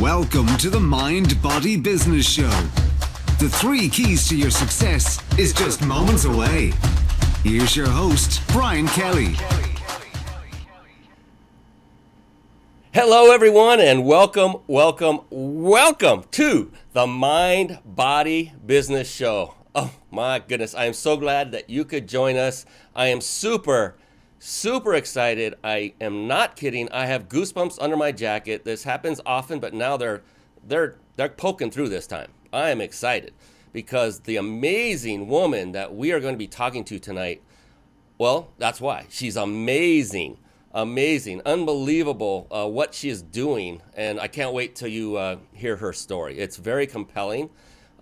Welcome to the Mind Body Business Show. The 3 keys to your success is just moments away. Here's your host, Brian Kelly. Hello, everyone, and welcome to the Mind Body Business Show. Oh, my goodness. I am so glad that you could join us. I am super excited. I am not kidding. I have goosebumps under my jacket. This happens often, but now they're poking through this time. I am excited because the amazing woman that we are going to be talking to tonight, well, that's why. She's amazing, unbelievable what she is doing, and I can't wait till you hear her story. It's very compelling,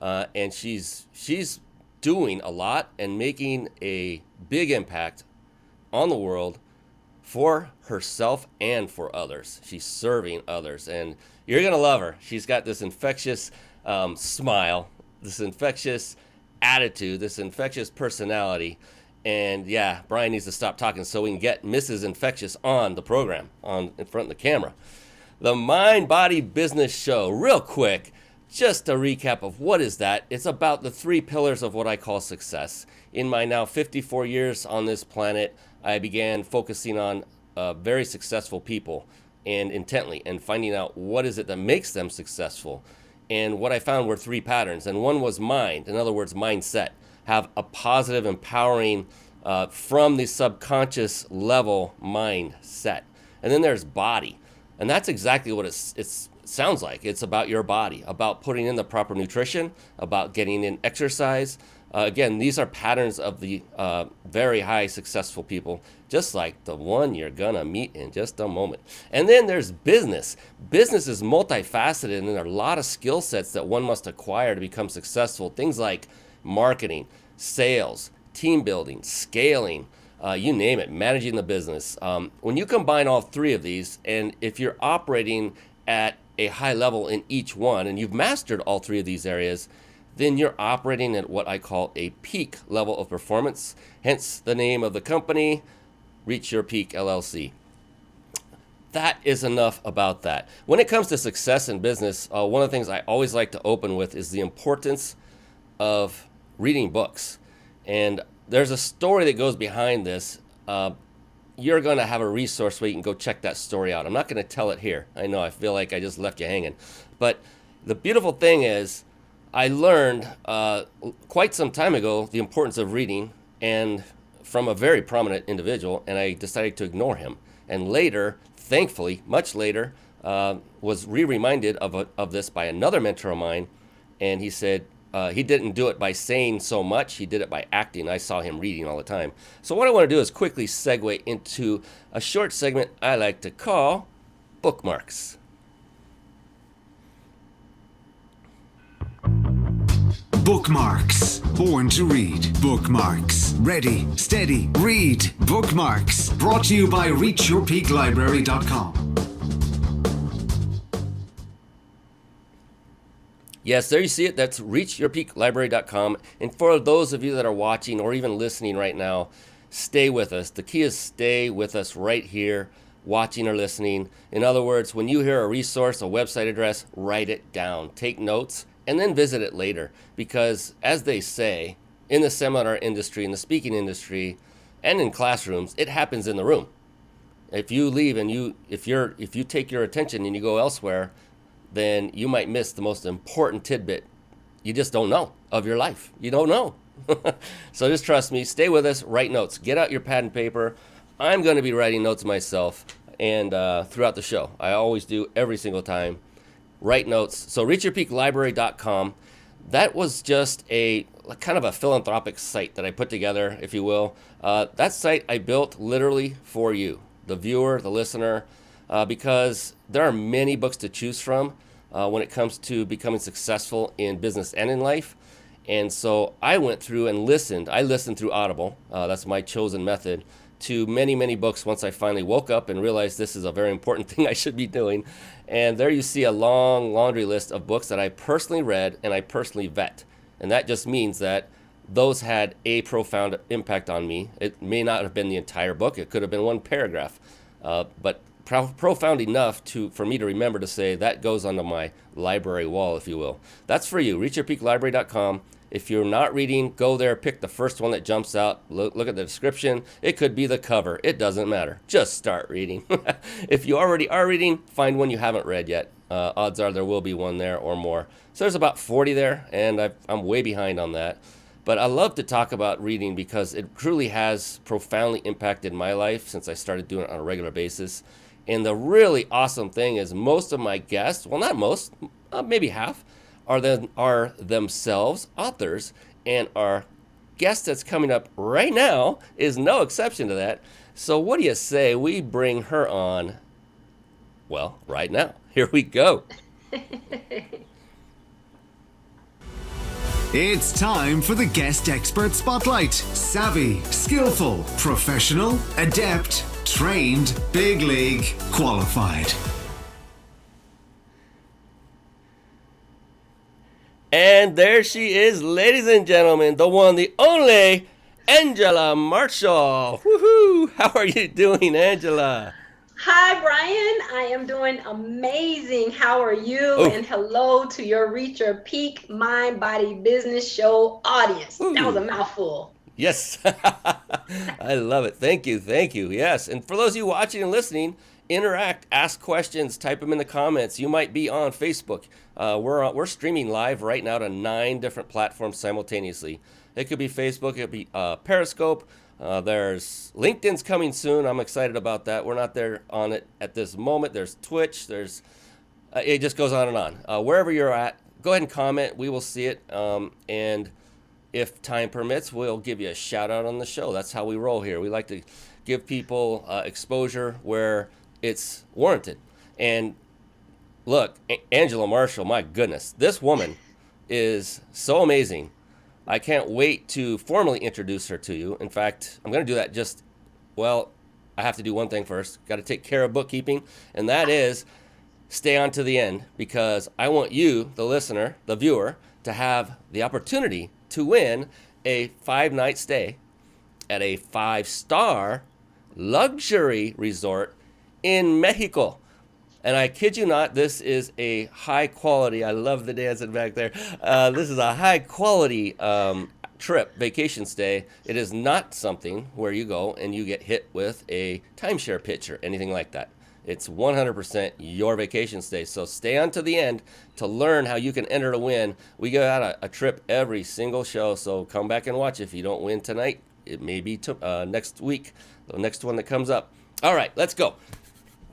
and she's doing a lot and making a big impact on the world for herself and for others. She's serving others, and you're gonna love her. She's got this infectious smile, this infectious attitude, this infectious personality, and yeah, Brian needs to stop talking so we can get Mrs. Infectious on the program, in front of the camera. The Mind Body Business Show, real quick, just a recap of what is that. It's about the 3 pillars of what I call success. In my now 54 years on this planet, I began focusing on very successful people and intently and finding out what is it that makes them successful. And what I found were 3 patterns. And one was mind, in other words, mindset. Have a positive, empowering, from the subconscious level mindset. And then there's body. And that's exactly what it sounds like. It's about your body, about putting in the proper nutrition, about getting in exercise. Again, these are patterns of the very high successful people, just like the one you're gonna meet in just a moment. And then there's business. Business is multifaceted, and there are a lot of skill sets that one must acquire to become successful. Things like marketing, sales, team building, scaling, you name it, managing the business. When you combine all 3 of these, and if you're operating at a high level in each one, and you've mastered all 3 of these areas, then you're operating at what I call a peak level of performance, hence the name of the company, Reach Your Peak LLC. That is enough about that. When it comes to success in business, one of the things I always like to open with is the importance of reading books. And there's a story that goes behind this. You're going to have a resource where you can go check that story out. I'm not going to tell it here. I know, I feel like I just left you hanging. But the beautiful thing is, I learned quite some time ago the importance of reading, and from a very prominent individual, and I decided to ignore him. And later, thankfully, much later, was reminded of this by another mentor of mine, and he said he didn't do it by saying so much, he did it by acting. I saw him reading all the time. So what I want to do is quickly segue into a short segment I like to call bookmarks. Bookmarks. Born to read. Bookmarks. Ready, steady, read. Bookmarks. Brought to you by reachyourpeaklibrary.com. Yes, there you see it. That's reachyourpeaklibrary.com. And for those of you that are watching or even listening right now, stay with us. The key is stay with us right here, watching or listening. In other words, when you hear a resource, a website address, write it down. Take notes and then visit it later. Because as they say, in the seminar industry, in the speaking industry, and in classrooms, it happens in the room. If you leave and if you take your attention and you go elsewhere, then you might miss the most important tidbit you just don't know of your life. You don't know. So just trust me, stay with us, write notes, get out your pad and paper. I'm going to be writing notes myself and throughout the show. I always do every single time. Write notes. So reachyourpeaklibrary.com, that was just a kind of a philanthropic site that I put together, if you will. That site I built literally for you, the viewer, the listener, because there are many books to choose from when it comes to becoming successful in business and in life. And so I went through and listened. I listened through Audible. That's my chosen method, to many books once I finally woke up and realized this is a very important thing I should be doing. And there you see a long laundry list of books that I personally read and I personally vet. And that just means that those had a profound impact on me. It may not have been the entire book. It could have been one paragraph. But profound enough for me to remember to say that goes onto my library wall, if you will. That's for you. reachyourpeaklibrary.com. If you're not reading, go there, pick the first one that jumps out, look at the description. It could be the cover. It doesn't matter. Just start reading. If you already are reading, find one you haven't read yet. Odds are there will be one there or more. So there's about 40 there, and I'm way behind on that. But I love to talk about reading because it truly has profoundly impacted my life since I started doing it on a regular basis. And the really awesome thing is most of my guests, well, not most, maybe half, are themselves authors, and our guest that's coming up right now is no exception to that. So what do you say we bring her on, well, right now? Here we go. It's time for the Guest Expert Spotlight. Savvy, skillful, professional, adept, trained, big league, qualified. And there she is, ladies and gentlemen, the one, the only, Angela Marshall. Woohoo! How are you doing, Angela? Hi, Brian. I am doing amazing. How are you? Oh. And hello to your Reach Your Peak Mind Body Business Show audience. Ooh. That was a mouthful. Yes. I love it. Thank you. Thank you. Yes. And for those of you watching and listening, interact, ask questions, type them in the comments. You might be on Facebook. We're streaming live right now to 9 different platforms simultaneously. It could be Facebook, it could be Periscope. There's LinkedIn's coming soon. I'm excited about that. We're not there on it at this moment. There's Twitch. There's it just goes on and on. Wherever you're at, go ahead and comment. We will see it. And if time permits, we'll give you a shout out on the show. That's how we roll here. We like to give people exposure where it's warranted. And look, Angela Marshall, my goodness, this woman is so amazing. I can't wait to formally introduce her to you. In fact, I'm going to do that I have to do one thing first. Got to take care of bookkeeping, and that is stay on to the end, because I want you, the listener, the viewer, to have the opportunity to win a 5-night stay at a 5-star luxury resort in Mexico. And I kid you not, this is a high quality, I love the dancing back there. This is a high quality trip, vacation stay. It is not something where you go and you get hit with a timeshare pitch or anything like that. It's 100% your vacation stay. So stay on to the end to learn how you can enter to win. We go out a trip every single show, so come back and watch. If you don't win tonight, it may be next week, the next one that comes up. All right, let's go.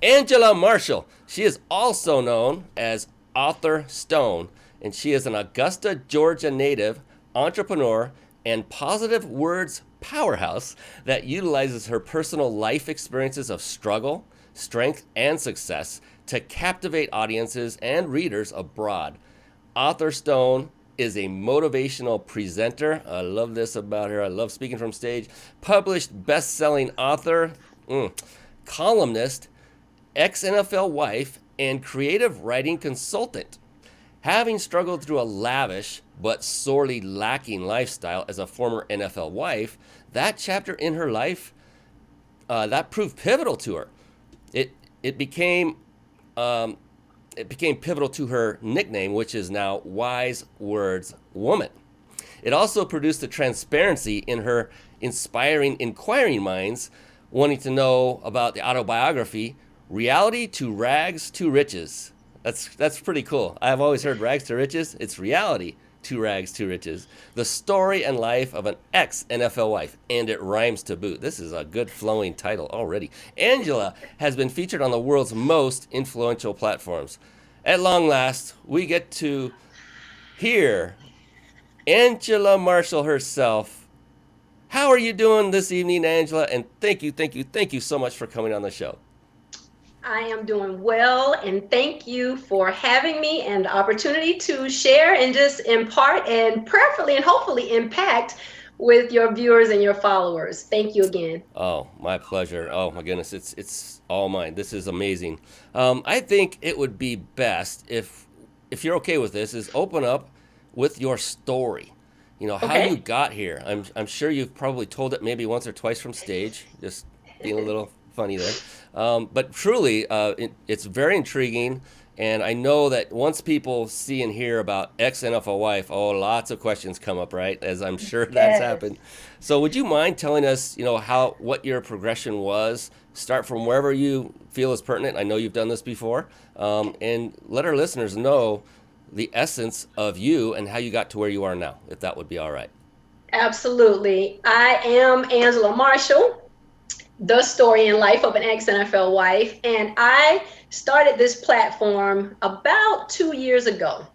Angela Marshall. She is also known as Author Stone, and she is an Augusta, Georgia native, entrepreneur, and positive words powerhouse that utilizes her personal life experiences of struggle, strength, and success to captivate audiences and readers abroad. Author Stone is a motivational presenter. I love this about her. I love speaking from stage. Published best-selling author, columnist, ex-NFL wife, and creative writing consultant. Having struggled through a lavish but sorely lacking lifestyle as a former NFL wife, that chapter in her life, that proved pivotal to her. It became pivotal to her nickname, which is now Wise Words Woman. It also produced the transparency in her inspiring inquiring minds wanting to know about the autobiography, Reality to Rags to Riches. That's pretty cool. I've always heard rags to riches. It's reality to rags to riches. The story and life of an ex-NFL wife, and it rhymes to boot. This is a good flowing title already. Angela has been featured on the world's most influential platforms. At long last, we get to hear Angela Marshall herself. How are you doing this evening, Angela? And thank you so much for coming on the show. I am doing well, and thank you for having me and the opportunity to share and just impart and prayerfully and hopefully impact with your viewers and your followers. Thank you again. Oh, my pleasure. Oh my goodness, it's all mine. This is amazing. I think it would be best if you're okay with this, is open up with your story. You know, how Okay. you got here. I'm sure you've probably told it maybe once or twice from stage, just being a little funny there. But truly, it's very intriguing. And I know that once people see and hear about ex-NFL wife, lots of questions come up, right? As I'm sure that's happened. So would you mind telling us, what your progression was? Start from wherever you feel is pertinent. I know you've done this before. And let our listeners know the essence of you and how you got to where you are now, if that would be all right. Absolutely. I am Angela Marshall, the story in life of an ex-NFL wife. And I started this platform about 2 years ago.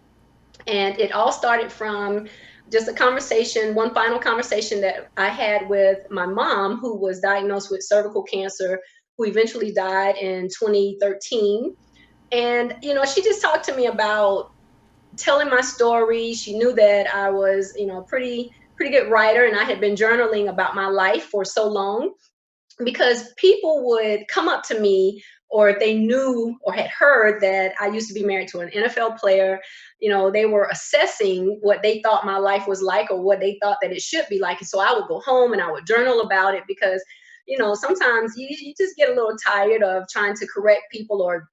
And it all started from just a conversation, one final conversation that I had with my mom, who was diagnosed with cervical cancer, who eventually died in 2013. And, she just talked to me about telling my story. She knew that I was, a pretty good writer, and I had been journaling about my life for so long, because people would come up to me, or if they knew or had heard that I used to be married to an NFL player, they were assessing what they thought my life was like, or what they thought that it should be like. And so I would go home and I would journal about it, because, sometimes you just get a little tired of trying to correct people, or,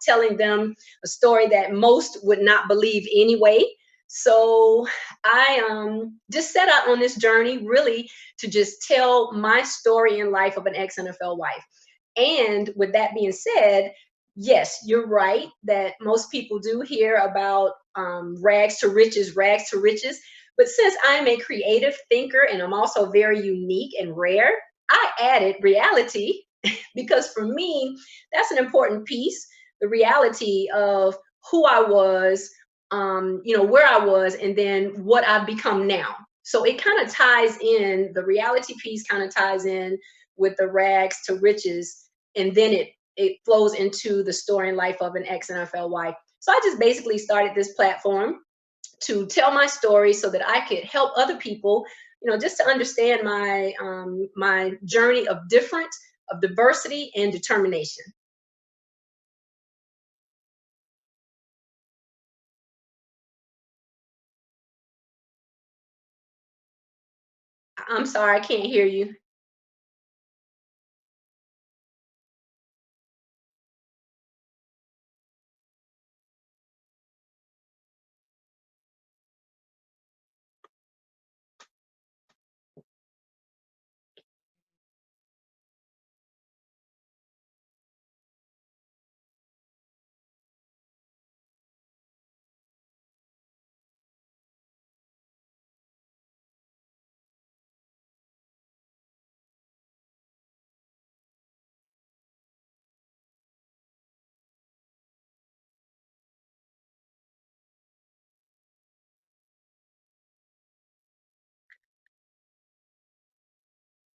telling them a story that most would not believe anyway. So I just set out on this journey, really, to just tell my story in life of an ex-NFL wife. And with that being said, yes, you're right that most people do hear about rags to riches, rags to riches. But since I'm a creative thinker and I'm also very unique and rare, I added reality because for me, that's an important piece, the reality of who I was, where I was, and then what I've become now. So it kind of ties in, the reality piece kind of ties in with the rags to riches, and then it flows into the story and life of an ex-NFL wife. So I just basically started this platform to tell my story so that I could help other people, just to understand my journey of diversity and determination. I'm sorry, I can't hear you.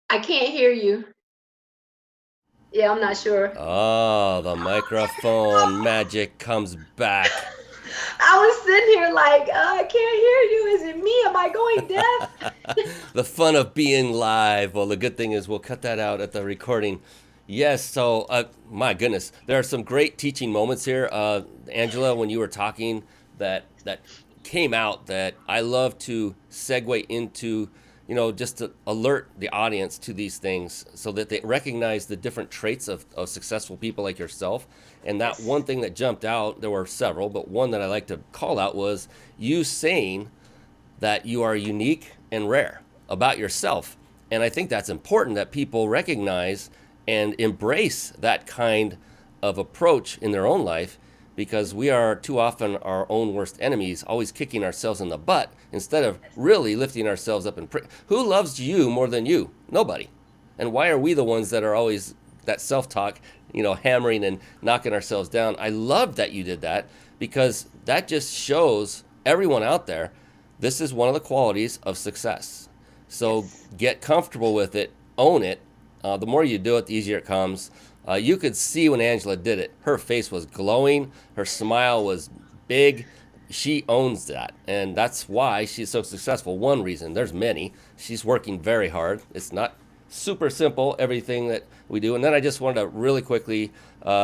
I can't hear you. Yeah, I'm not sure. Oh, the microphone magic comes back. I was sitting here like, I can't hear you. Is it me? Am I going deaf? The fun of being live. Well, the good thing is we'll cut that out at the recording. Yes, so my goodness, there are some great teaching moments here. Angela, when you were talking, that came out that I love to segue into, just to alert the audience to these things so that they recognize the different traits of successful people like yourself. And that one thing that jumped out, there were several, but one that I like to call out was you saying that you are unique and rare about yourself. And I think that's important that people recognize and embrace that kind of approach in their own life, because we are too often our own worst enemies, always kicking ourselves in the butt instead of really lifting ourselves up and who loves you more than you? Nobody. And why are we the ones that are always that self-talk, hammering and knocking ourselves down? I love that you did that, because that just shows everyone out there this is one of the qualities of success. So get comfortable with it, own it. The more you do it, the easier it comes. You could see when Angela did it, her face was glowing, her smile was big. She owns that, and that's why she's so successful. One reason, there's many. She's working very hard. It's not super simple, everything that we do. And then I just wanted to really quickly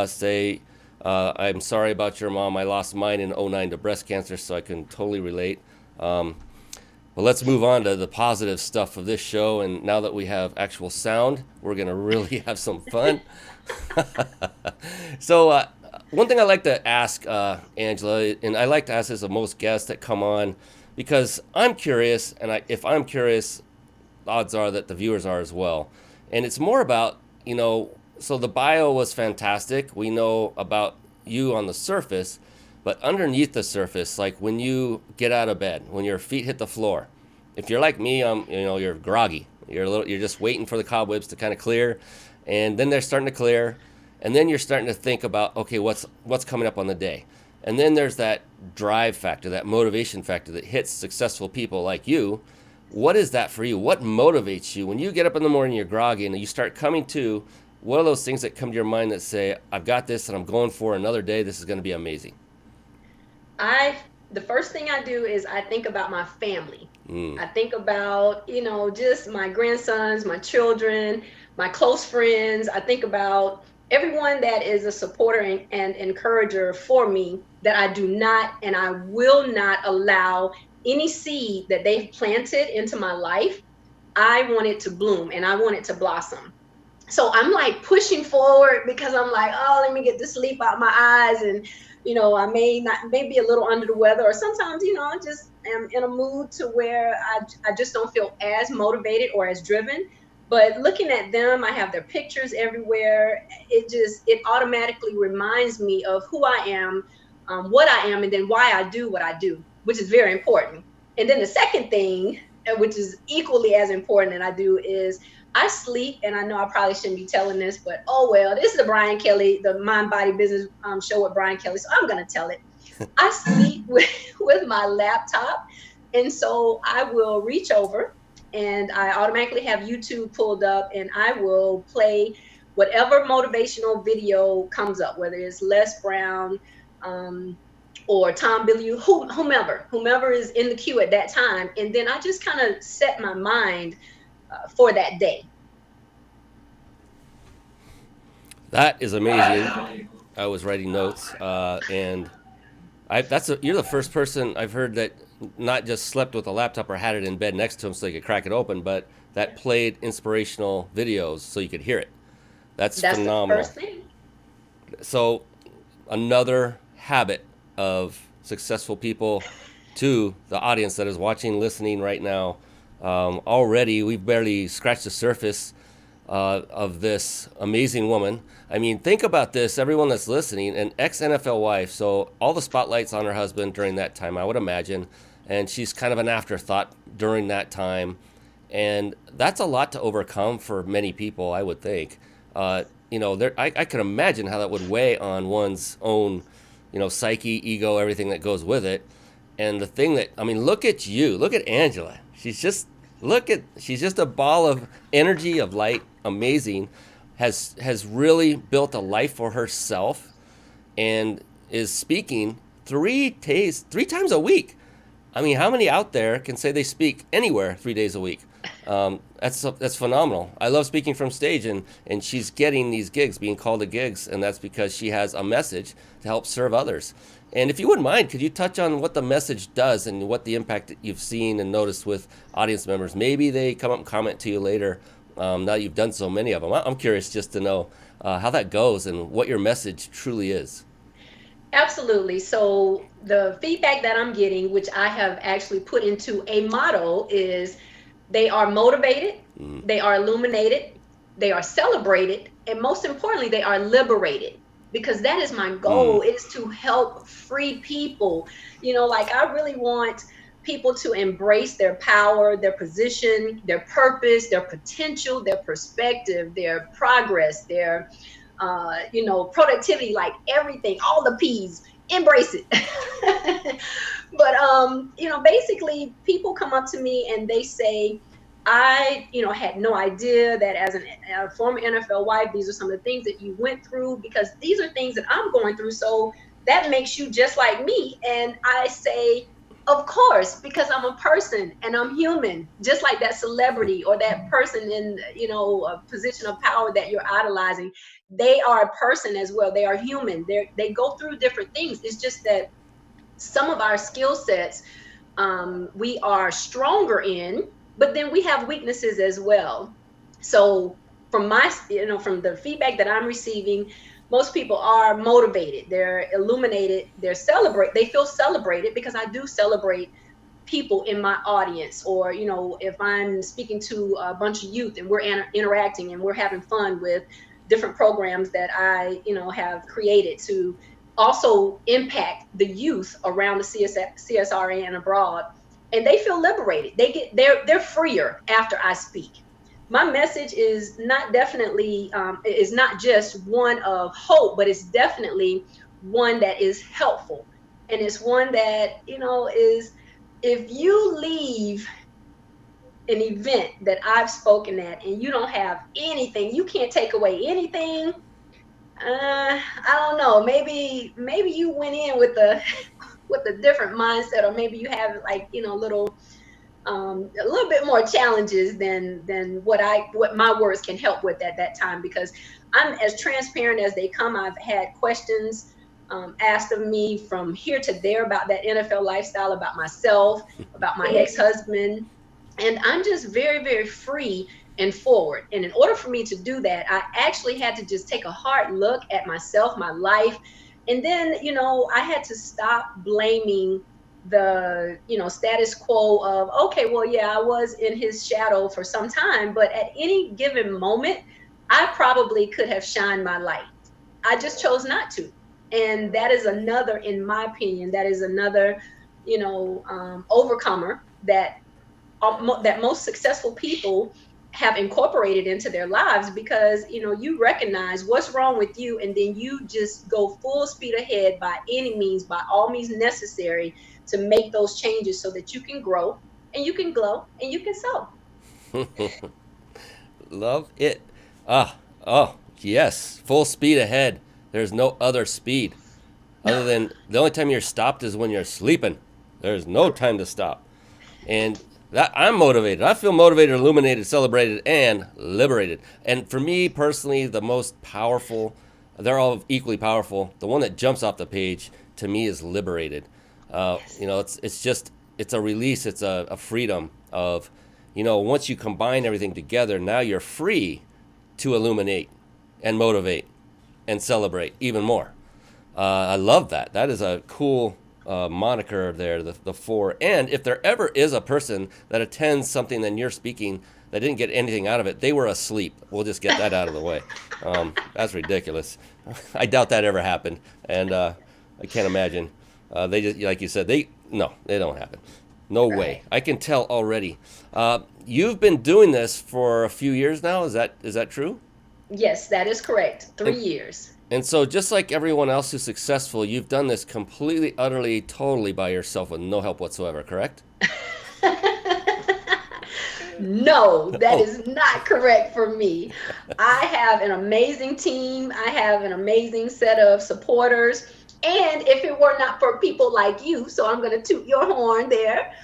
say, I'm sorry about your mom. I lost mine in 2009 to breast cancer, so I can totally relate. Well, let's move on to the positive stuff of this show. And now that we have actual sound, we're going to really have some fun. So one thing I like to ask Angela, and I like to ask this of most guests that come on, because I'm curious, and if I'm curious, odds are that the viewers are as well. And it's more about, so the bio was fantastic. We know about you on the surface, but underneath the surface, like when you get out of bed, when your feet hit the floor, if you're like me, you're groggy. You're just waiting for the cobwebs to kind of clear, and then they're starting to clear, and then you're starting to think about, okay, what's coming up on the day, and then there's that drive factor, that motivation factor that hits successful people like you. What is that for you? What motivates you when you get up in the morning, you're groggy, and you start coming to? What are those things that come to your mind that say, I've got this, and I'm going for another day. This is going to be amazing. The first thing I do is I think about my family. I think about, just my grandsons, my children, my close friends. I think about everyone that is a supporter and encourager for me, that I do not and I will not allow any seed that they've planted into my life. I want it to bloom and I want it to blossom. So I'm like pushing forward because I'm like, oh, let me get the sleep out my eyes. And I may be a little under the weather, or sometimes, I just am in a mood to where I just don't feel as motivated or as driven. But looking at them, I have their pictures everywhere. It automatically reminds me of who I am, what I am, and then why I do what I do, which is very important. And then the second thing, which is equally as important that I do, is I sleep, and I know I probably shouldn't be telling this, but oh well, this is the Brian Kelly, the Mind Body Business show with Brian Kelly, so I'm going to tell it. I sleep with my laptop, and so I will reach over, and I automatically have YouTube pulled up, and I will play whatever motivational video comes up, whether it's Les Brown or Tom Bilyeu, whomever is in the queue at that time, and then I just kind of set my mind for that day. That is amazing. I was writing notes, and you're the first person I've heard that not just slept with a laptop or had it in bed next to him so they could crack it open, but that played inspirational videos so you could hear it. That's phenomenal. The first thing. So another habit of successful people, to the audience that is watching, listening right now. Already, we've barely scratched the surface of this amazing woman. I mean, think about this, everyone that's listening, an ex-NFL wife, so all the spotlight's on her husband during that time, I would imagine, and she's kind of an afterthought during that time, and that's a lot to overcome for many people, I would think. I can imagine how that would weigh on one's own, psyche, ego, everything that goes with it. And the thing look at you, look at Angela. She's just a ball of energy, of light, amazing, has really built a life for herself, and is speaking 3 times a week. I mean, how many out there can say they speak anywhere 3 days a week? That's phenomenal. I love speaking from stage, and she's getting these gigs, being called to gigs, and that's because she has a message to help serve others. And if you wouldn't mind, could you touch on what the message does and what the impact that you've seen and noticed with audience members? Maybe they come up and comment to you later, now that you've done so many of them. I'm curious just to know how that goes and what your message truly is. Absolutely. So the feedback that I'm getting, which I have actually put into a motto, is they are motivated, they are illuminated, they are celebrated, and most importantly, they are liberated. Because that is my goal, is to help free people. I really want people to embrace their power, their position, their purpose, their potential, their perspective, their progress, their, productivity, like everything, all the P's, embrace it. But, basically people come up to me and they say, I, had no idea that as a former NFL wife, these are some of the things that you went through, because these are things that I'm going through. So that makes you just like me. And I say, of course, because I'm a person and I'm human, just like that celebrity or that person in, a position of power that you're idolizing. They are a person as well. They are human. They go through different things. It's just that some of our skill sets we are stronger in, but then we have weaknesses as well. So from from the feedback that I'm receiving, most people are motivated, they're illuminated, they feel celebrated because I do celebrate people in my audience. Or if I'm speaking to a bunch of youth and we're interacting and we're having fun with different programs that I have created to also impact the youth around the CSRA and abroad, and they feel liberated, they're freer after I speak. My message is not just one of hope, but it's definitely one that is helpful, and it's one that is, if you leave an event that I've spoken at and you don't have anything, you can't take away anything. I don't know. Maybe you went in with a with a different mindset, or maybe you have a little bit more challenges than what my words can help with at that time, because I'm as transparent as they come. I've had questions asked of me from here to there about that NFL lifestyle, about myself, about my ex-husband, and I'm just very, very free and forward. And in order for me to do that, I actually had to just take a hard look at myself, my life, and then I had to stop blaming the status quo of, okay, well, yeah, I was in his shadow for some time, but at any given moment I probably could have shined my light. I just chose not to. And that is another, in my opinion, that is another overcomer that most successful people have incorporated into their lives, because you recognize what's wrong with you, and then you just go full speed ahead by any means, by all means necessary, to make those changes so that you can grow and you can glow and you can sow. Love it. Oh, yes. Full speed ahead. There's no other speed other than the only time you're stopped is when you're sleeping. There's no time to stop. And that I'm motivated. I feel motivated, illuminated, celebrated, and liberated. And for me personally, the most powerful, they're all equally powerful. The one that jumps off the page to me is liberated. It's a release. It's a freedom of, once you combine everything together, now you're free to illuminate and motivate and celebrate even more. I love that. That is a cool moniker there, the four. And if there ever is a person that attends something that you're speaking that didn't get anything out of it, they were asleep. We'll just get that out of the way. That's ridiculous. I doubt that ever happened. And I can't imagine. They just, like you said, they don't happen. No way. I can tell already. You've been doing this for a few years now. Is that true? Yes, that is correct. 3 years. And so just like everyone else who's successful, you've done this completely, utterly, totally by yourself with no help whatsoever, correct? No, that is not correct for me. I have an amazing team. I have an amazing set of supporters. And if it were not for people like you, so I'm going to toot your horn there,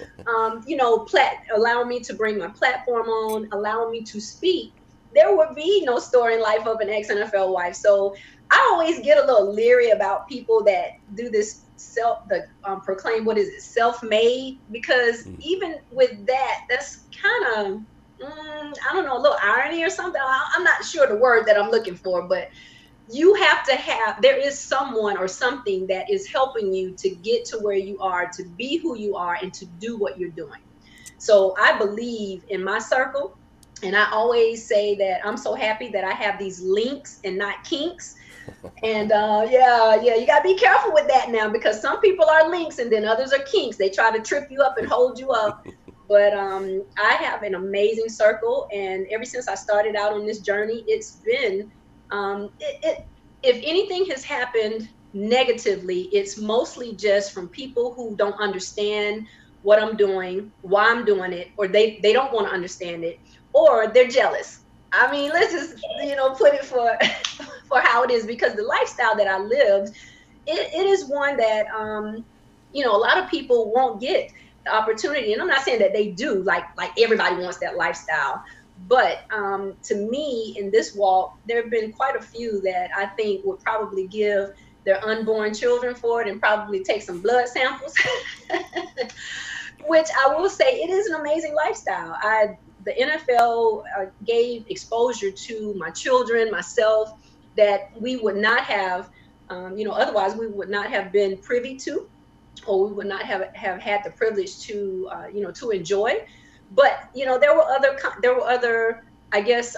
allowing me to bring my platform on, allowing me to speak, there would be no story in life of an ex-NFL wife. So I always get a little leery about people that do this proclaim, what is it, self-made, because even with that, that's kind of, I don't know, a little irony or something. I'm not sure the word that I'm looking for, but you have to there is someone or something that is helping you to get to where you are, to be who you are, and to do what you're doing. So I believe in my circle, and I always say that I'm so happy that I have these links and not kinks. And you gotta be careful with that now, because some people are links and then others are kinks. They try to trip you up and hold you up. But I have an amazing circle, and ever since I started out on this journey, it's been if anything has happened negatively, it's mostly just from people who don't understand what I'm doing, why I'm doing it, or they don't want to understand it, or they're jealous. I mean, let's just put it for how it is, because the lifestyle that I lived, it is one that a lot of people won't get the opportunity. And I'm not saying that they do, like everybody wants that lifestyle, but to me, in this walk, there have been quite a few that I think would probably give their unborn children for it and probably take some blood samples which I will say it is an amazing lifestyle. The NFL gave exposure to my children, myself, that we would not have, otherwise we would not have been privy to, or we would not have had the privilege to, to enjoy. But there were other, I guess,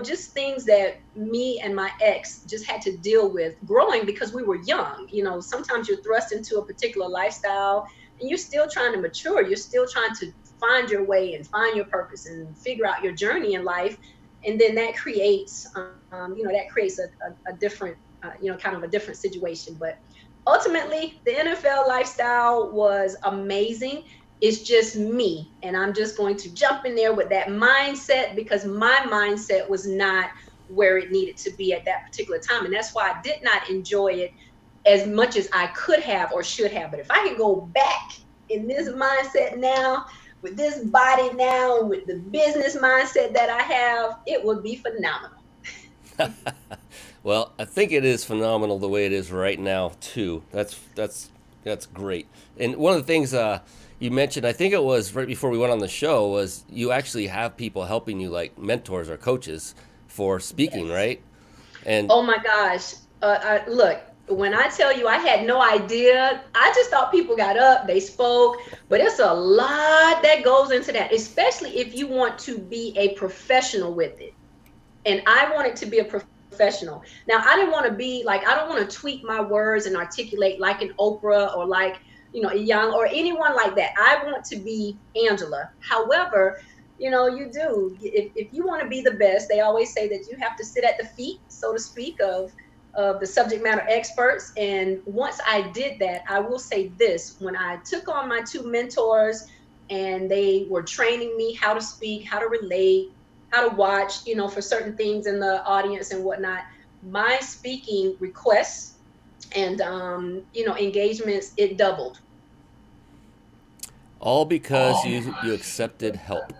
just things that me and my ex just had to deal with growing because we were young. Sometimes you're thrust into a particular lifestyle and you're still trying to mature. You're still trying to find your way and find your purpose and figure out your journey in life. And then that creates, a different, kind of a different situation. But ultimately, the NFL lifestyle was amazing. It's just me. And I'm just going to jump in there with that mindset because my mindset was not where it needed to be at that particular time. And that's why I did not enjoy it as much as I could have or should have. But if I could go back in this mindset now, with this body now, with the business mindset that I have, it would be phenomenal. Well, I think it is phenomenal the way it is right now too. That's great. And one of the things you mentioned, I think it was right before we went on the show, was you actually have people helping you, like mentors or coaches for speaking, yes. Right? And oh my gosh, look. When I tell you I had no idea, I just thought people got up, they spoke, but it's a lot that goes into that, especially if you want to be a professional with it. And I wanted to be a professional. Now, I didn't want to be like, I don't want to tweak my words and articulate like an Oprah or like, a Young or anyone like that. I want to be Angela. However, you do. If you want to be the best, they always say that you have to sit at the feet, so to speak, of the subject matter experts. And once I did that, I will say this, when I took on my two mentors and they were training me how to speak, how to relate, how to watch, for certain things in the audience and whatnot, my speaking requests and, engagements, it doubled. All because you accepted help.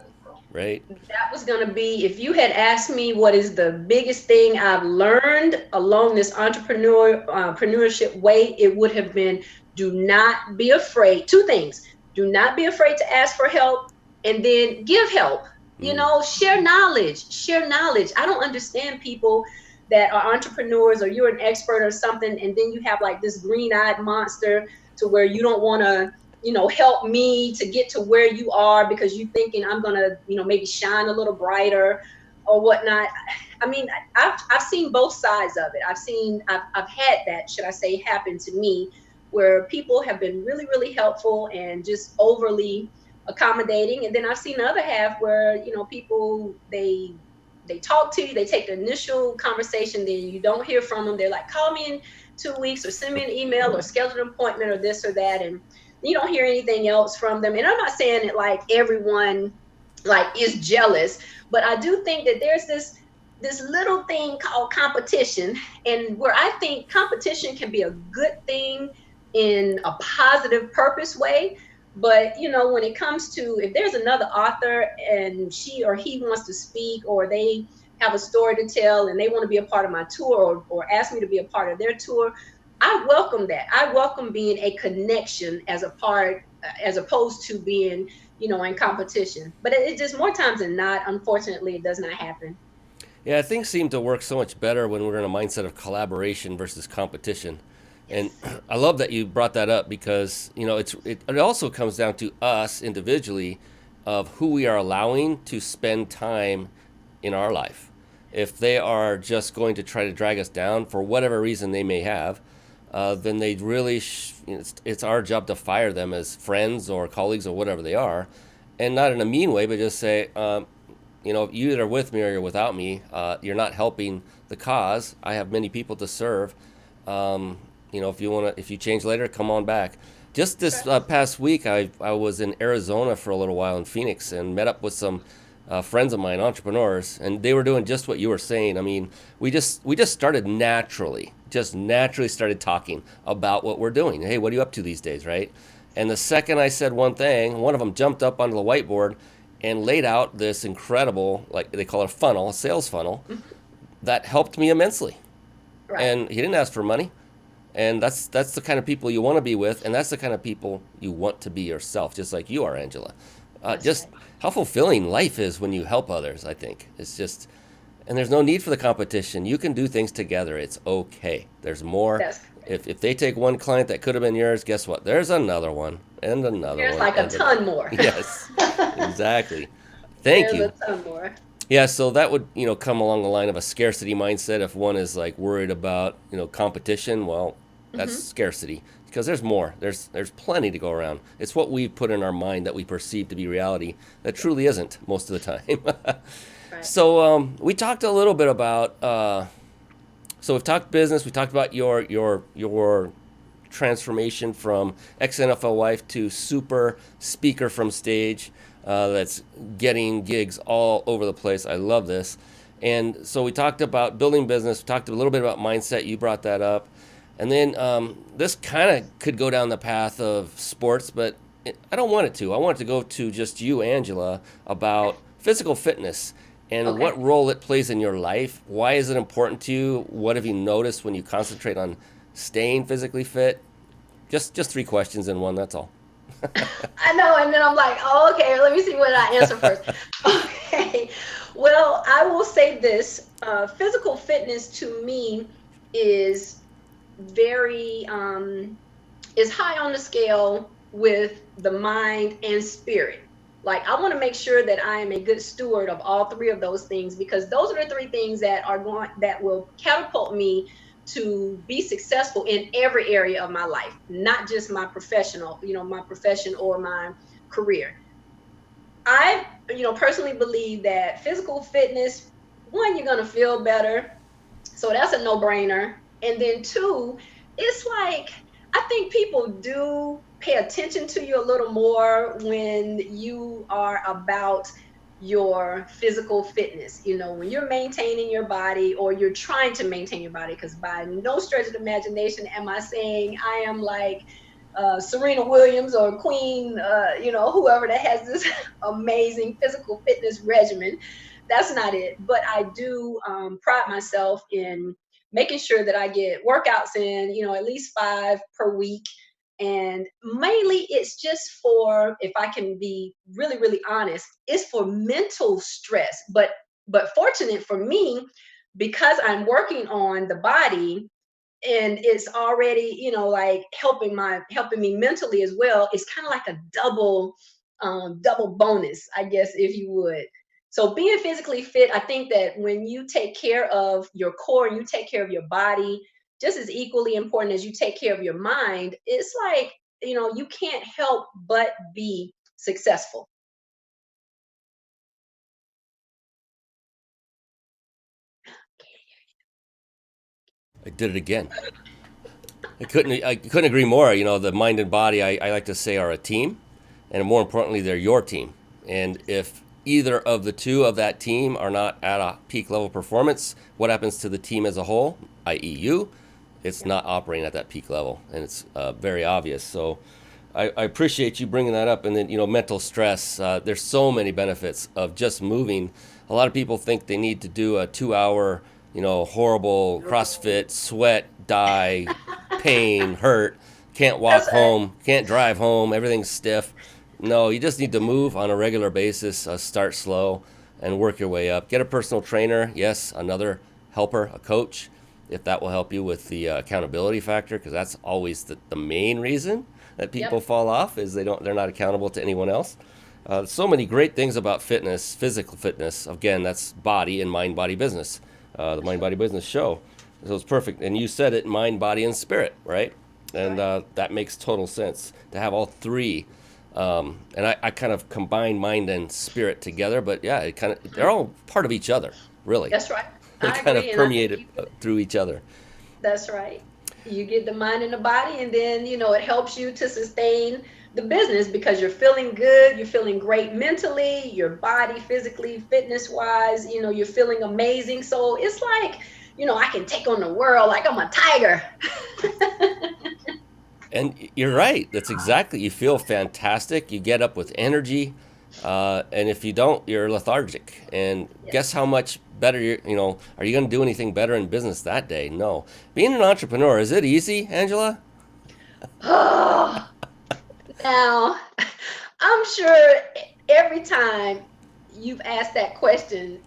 Right. That was going to be, if you had asked me what is the biggest thing I've learned along this entrepreneurship way, it would have been, do not be afraid. Two things. Do not be afraid to ask for help, and then give help. Share knowledge. I don't understand people that are entrepreneurs or you're an expert or something, and then you have like this green-eyed monster to where you don't want to help me to get to where you are because you thinking I'm going to, maybe shine a little brighter or whatnot. I mean, I've seen both sides of it. I've had that, should I say, happen to me where people have been really, really helpful and just overly accommodating. And then I've seen the other half where, people, they talk to you, they take the initial conversation, then you don't hear from them. They're like, call me in 2 weeks or send me an email or schedule an appointment or this or that. And you don't hear anything else from them. And I'm not saying that like everyone like is jealous, but I do think that there's this little thing called competition, and where I think competition can be a good thing in a positive purpose way. But when it comes to, if there's another author and she or he wants to speak, or they have a story to tell and they want to be a part of my tour or ask me to be a part of their tour, I welcome that. I welcome being a connection as opposed to being, in competition. But it just, more times than not, unfortunately, it does not happen. Yeah, things seem to work so much better when we're in a mindset of collaboration versus competition. And I love that you brought that up because, it also comes down to us individually of who we are allowing to spend time in our life. If they are just going to try to drag us down for whatever reason they may have, then they really, it's our job to fire them as friends or colleagues or whatever they are, and not in a mean way, but just say, you either are with me or you're without me. You're not helping the cause. I have many people to serve. If you change later, come on back. Just this past week, I was in Arizona for a little while in Phoenix and met up with some friends of mine, entrepreneurs, and they were doing just what you were saying. I mean, we just started naturally started talking about what we're doing. Hey, what are you up to these days, right? And the second I said one thing, one of them jumped up onto the whiteboard and laid out this incredible, like they call it a funnel, a sales funnel, that helped me immensely. Right. And he didn't ask for money. And that's the kind of people you want to be with, and that's the kind of people you want to be yourself, just like you are, Angela. Just how fulfilling life is when you help others, I think. It's just, and there's no need for the competition. You can do things together. It's okay. There's more. Yes. If they take one client that could have been yours, guess what? There's another one and another There's one. like a ton more. Yes, exactly. Thank you. There's a ton more. Yeah, so that would, come along the line of a scarcity mindset. If one is like worried about, competition, well, that's scarcity, because there's more. There's plenty to go around. It's what we put in our mind that we perceive to be reality that truly isn't most of the time. Right. So we talked a little bit about. So we've talked business. We talked about your transformation from ex-NFL wife to super speaker from stage. That's getting gigs all over the place. I love this. And so we talked about building business. We talked a little bit about mindset. You brought that up. And then this kind of could go down the path of sports, but I don't want it to. I want it to go to just you, Angela, about physical fitness and what role it plays in your life. Why is it important to you? What have you noticed when you concentrate on staying physically fit? Just 3 questions in one, that's all. I know, and then I'm like, oh, okay, let me see what I answer first. Okay, well, I will say this. Physical fitness to me is very, is high on the scale with the mind and spirit. Like, I want to make sure that I am a good steward of all 3 of those things, because those are the 3 things that will catapult me to be successful in every area of my life, not just my professional, my profession or my career. I, personally believe that physical fitness, 1, you're going to feel better. So that's a no-brainer. And then 2, it's like, I think people do pay attention to you a little more when you are about your physical fitness, when you're maintaining your body, or you're trying to maintain your body, because by no stretch of the imagination am I saying I am like Serena Williams or Queen, whoever that has this amazing physical fitness regimen. That's not it. But I do pride myself in making sure that I get workouts in, at least 5 per week. And mainly it's just for, if I can be really, really honest, it's for mental stress. But fortunate for me, because I'm working on the body and it's already, like helping me mentally as well, it's kind of like a double bonus, I guess, if you would. So being physically fit, I think that when you take care of your core and you take care of your body, just as equally important as you take care of your mind, it's like, you can't help but be successful. I did it again. I couldn't agree more. The mind and body, I like to say, are a team, and more importantly, they're your team. And if either of the 2 of that team are not at a peak level performance, what happens to the team as a whole, i.e. you? It's not operating at that peak level, and it's very obvious. So I appreciate you bringing that up. And then, mental stress, there's so many benefits of just moving. A lot of people think they need to do a 2-hour, horrible CrossFit, sweat, die, pain, hurt, can't walk home, can't drive home, everything's stiff. No, you just need to move on a regular basis, start slow and work your way up. Get a personal trainer, yes, another helper, a coach, if that will help you with the accountability factor, because that's always the main reason that people fall off, is they're not accountable to anyone else. So many great things about fitness, physical fitness. Again, that's body and mind, body, business. The Mind, Body, Business show. So it's perfect. And you said it, mind, body, and spirit, right? And that makes total sense to have all 3. And I kind of combine mind and spirit together, but yeah, they're all part of each other, really. That's right. They kind of permeate through each other. That's right. You get the mind and the body, and then, it helps you to sustain the business, because you're feeling good, you're feeling great mentally, your body, physically, fitness wise, you're feeling amazing. So it's like, I can take on the world like I'm a tiger. And you're right. That's exactly. You feel fantastic. You get up with energy. And if you don't, you're lethargic. And guess how much better are you going to do anything better in business that day? No. Being an entrepreneur, is it easy, Angela? Oh, now, I'm sure every time you've asked that question,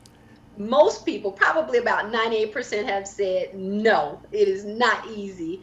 most people, probably about 98%, have said, no, it is not easy.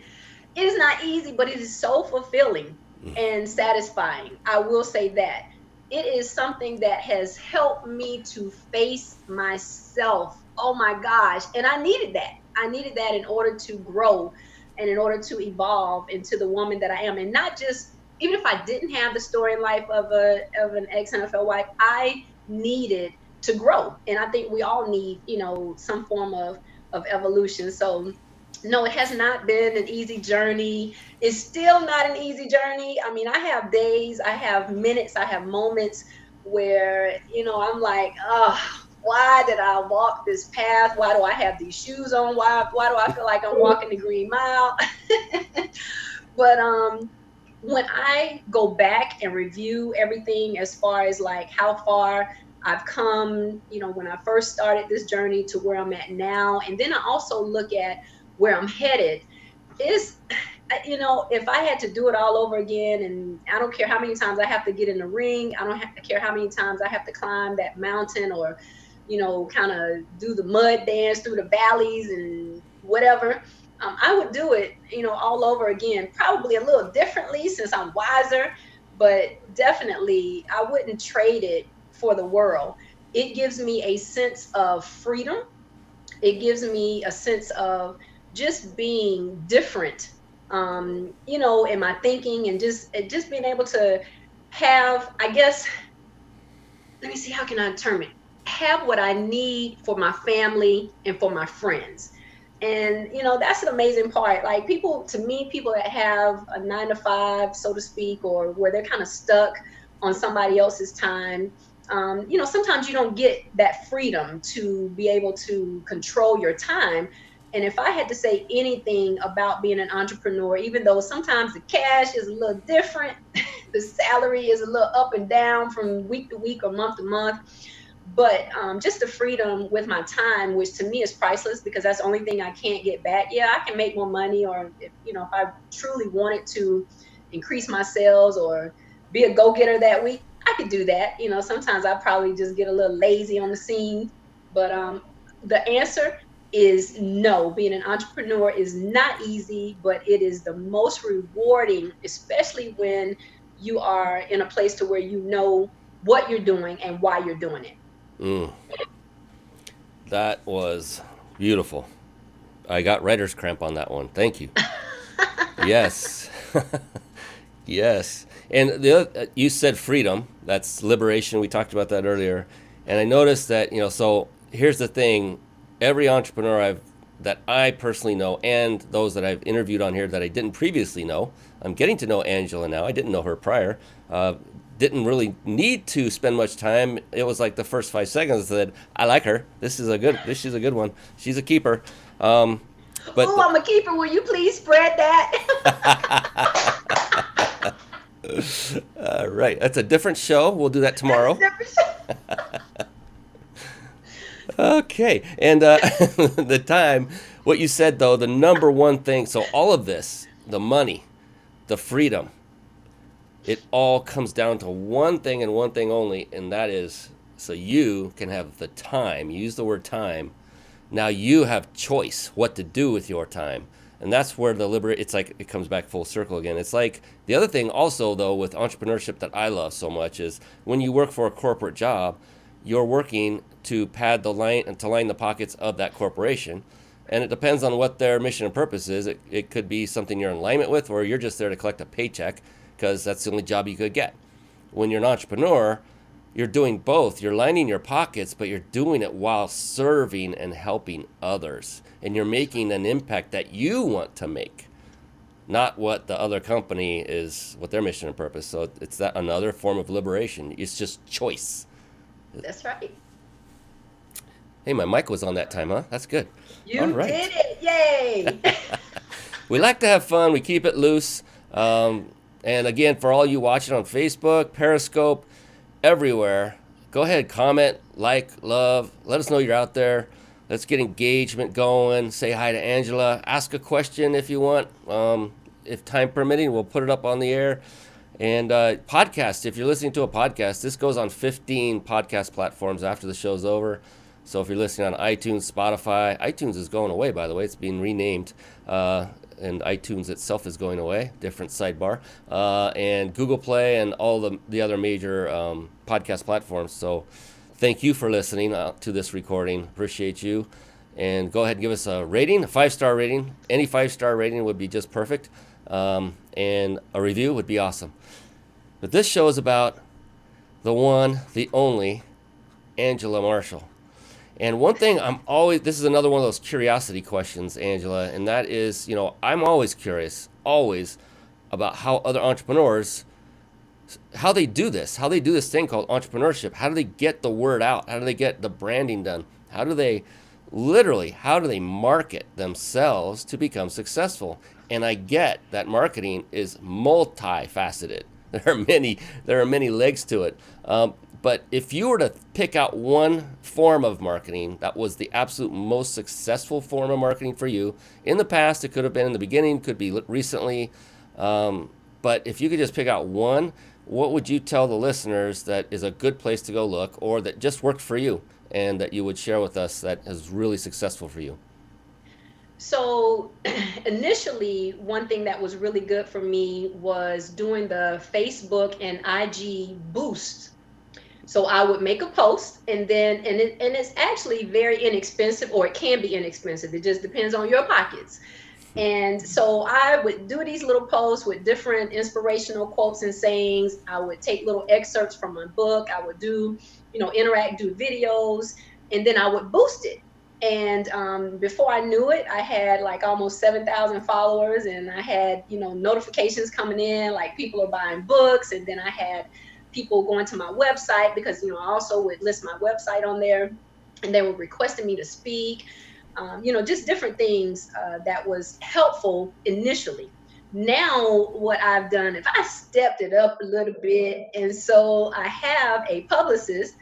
It is not easy, but it is so fulfilling and satisfying. I will say that. It is something that has helped me to face myself. Oh my gosh. And I needed that. I needed that in order to grow and in order to evolve into the woman that I am. And not just, even if I didn't have the story in life of an ex-NFL wife, I needed to grow. And I think we all need, some form of evolution. So no, it has not been an easy journey. It's still not an easy journey. I mean, I have days, I have minutes, I have moments where, I'm like, oh, why did I walk this path? Why do I have these shoes on? Why do I feel like I'm walking the green mile? But when I go back and review everything as far as like how far I've come, when I first started this journey to where I'm at now, and then I also look at where I'm headed, is, if I had to do it all over again, and I don't care how many times I have to get in the ring, I don't care how many times I have to climb that mountain or, kind of do the mud dance through the valleys and whatever, I would do it, all over again, probably a little differently since I'm wiser, but definitely I wouldn't trade it for the world. It gives me a sense of freedom. It gives me a sense of just being different, in my thinking, and just being able to have, I guess, let me see, how can I term it? Have what I need for my family and for my friends. And, that's an amazing part. Like people that have a 9 to 5, so to speak, or where they're kind of stuck on somebody else's time, sometimes you don't get that freedom to be able to control your time. And if I had to say anything about being an entrepreneur, even though sometimes the cash is a little different, the salary is a little up and down from week to week or month to month, but just the freedom with my time, which to me is priceless, because that's the only thing I can't get back. Yeah, I can make more money, or if I truly wanted to increase my sales or be a go-getter that week, I could do that. Sometimes I probably just get a little lazy on the scene, but the answer is no. Being an entrepreneur is not easy, but it is the most rewarding, especially when you are in a place to where you know what you're doing and why you're doing it. That was beautiful. I got writer's cramp on that one. Thank you. Yes. Yes. And you said freedom. That's liberation. We talked about that earlier. And I noticed that, so here's the thing. Every entrepreneur that I personally know, and those that I've interviewed on here that I didn't previously know, I'm getting to know Angela now. I didn't know her prior. Didn't really need to spend much time. It was like the first 5 seconds I said, I like her. She's a good one. She's a keeper. I'm a keeper. Will you please spread that? All right. That's a different show. We'll do that tomorrow. Okay. And the time, what you said, though, the number one thing, so all of this, the money, the freedom, it all comes down to one thing and one thing only, and that is so you can have the time. You use the word time. Now you have choice what to do with your time. And that's where it's like it comes back full circle again. It's like the other thing also, though, with entrepreneurship that I love so much is when you work for a corporate job, you're working to pad the line and to line the pockets of that corporation. And it depends on what their mission and purpose is. It could be something you're in alignment with, or you're just there to collect a paycheck because that's the only job you could get. When you're an entrepreneur, you're doing both. You're lining your pockets, but you're doing it while serving and helping others. And you're making an impact that you want to make, not what the other company is, what their mission and purpose. So it's that another form of liberation. It's just choice. That's right. Hey, my mic was on that time, huh? That's good. You All right. Did it. Yay. We like to have fun. We keep it loose. And again, for all you watching on Facebook, Periscope, everywhere. Go ahead, comment, like, love. Let us know you're out there. Let's get engagement going. Say hi to Angela. Ask a question if you want. If time permitting, we'll put it up on the air. And podcast, if you're listening to a podcast, this goes on 15 podcast platforms after the show's over. So if you're listening on iTunes, Spotify, iTunes is going away, by the way. It's being renamed. And iTunes itself is going away, different sidebar. And Google Play and all the other major podcast platforms. So thank you for listening to this recording. Appreciate you. And go ahead and give us a rating, a 5-star rating. Any 5-star rating would be just perfect. And a review would be awesome. But this show is about the one, the only, Angela Marshall. And one thing this is another one of those curiosity questions, Angela, and that is, I'm always curious, always, about how other entrepreneurs, how they do this thing called entrepreneurship. How do they get the word out? How do they get the branding done? How do they market themselves to become successful? And I get that marketing is multifaceted. There are many legs to it. But if you were to pick out one form of marketing that was the absolute most successful form of marketing for you, in the past, it could have been in the beginning, could be recently, but if you could just pick out one, what would you tell the listeners that is a good place to go look, or that just worked for you and that you would share with us that is really successful for you? So initially, one thing that was really good for me was doing the Facebook and IG boost. So I would make a post, and it's actually very inexpensive, or it can be inexpensive. It just depends on your pockets. And so I would do these little posts with different inspirational quotes and sayings. I would take little excerpts from my book. I would do, interact, do videos, and then I would boost it. And before I knew it, I had like almost 7,000 followers, and I had, notifications coming in, like people are buying books. And then I had people going to my website because, I also would list my website on there, and they were requesting me to speak, just different things that was helpful initially. Now, what I've done, if I stepped it up a little bit, and so I have a publicist,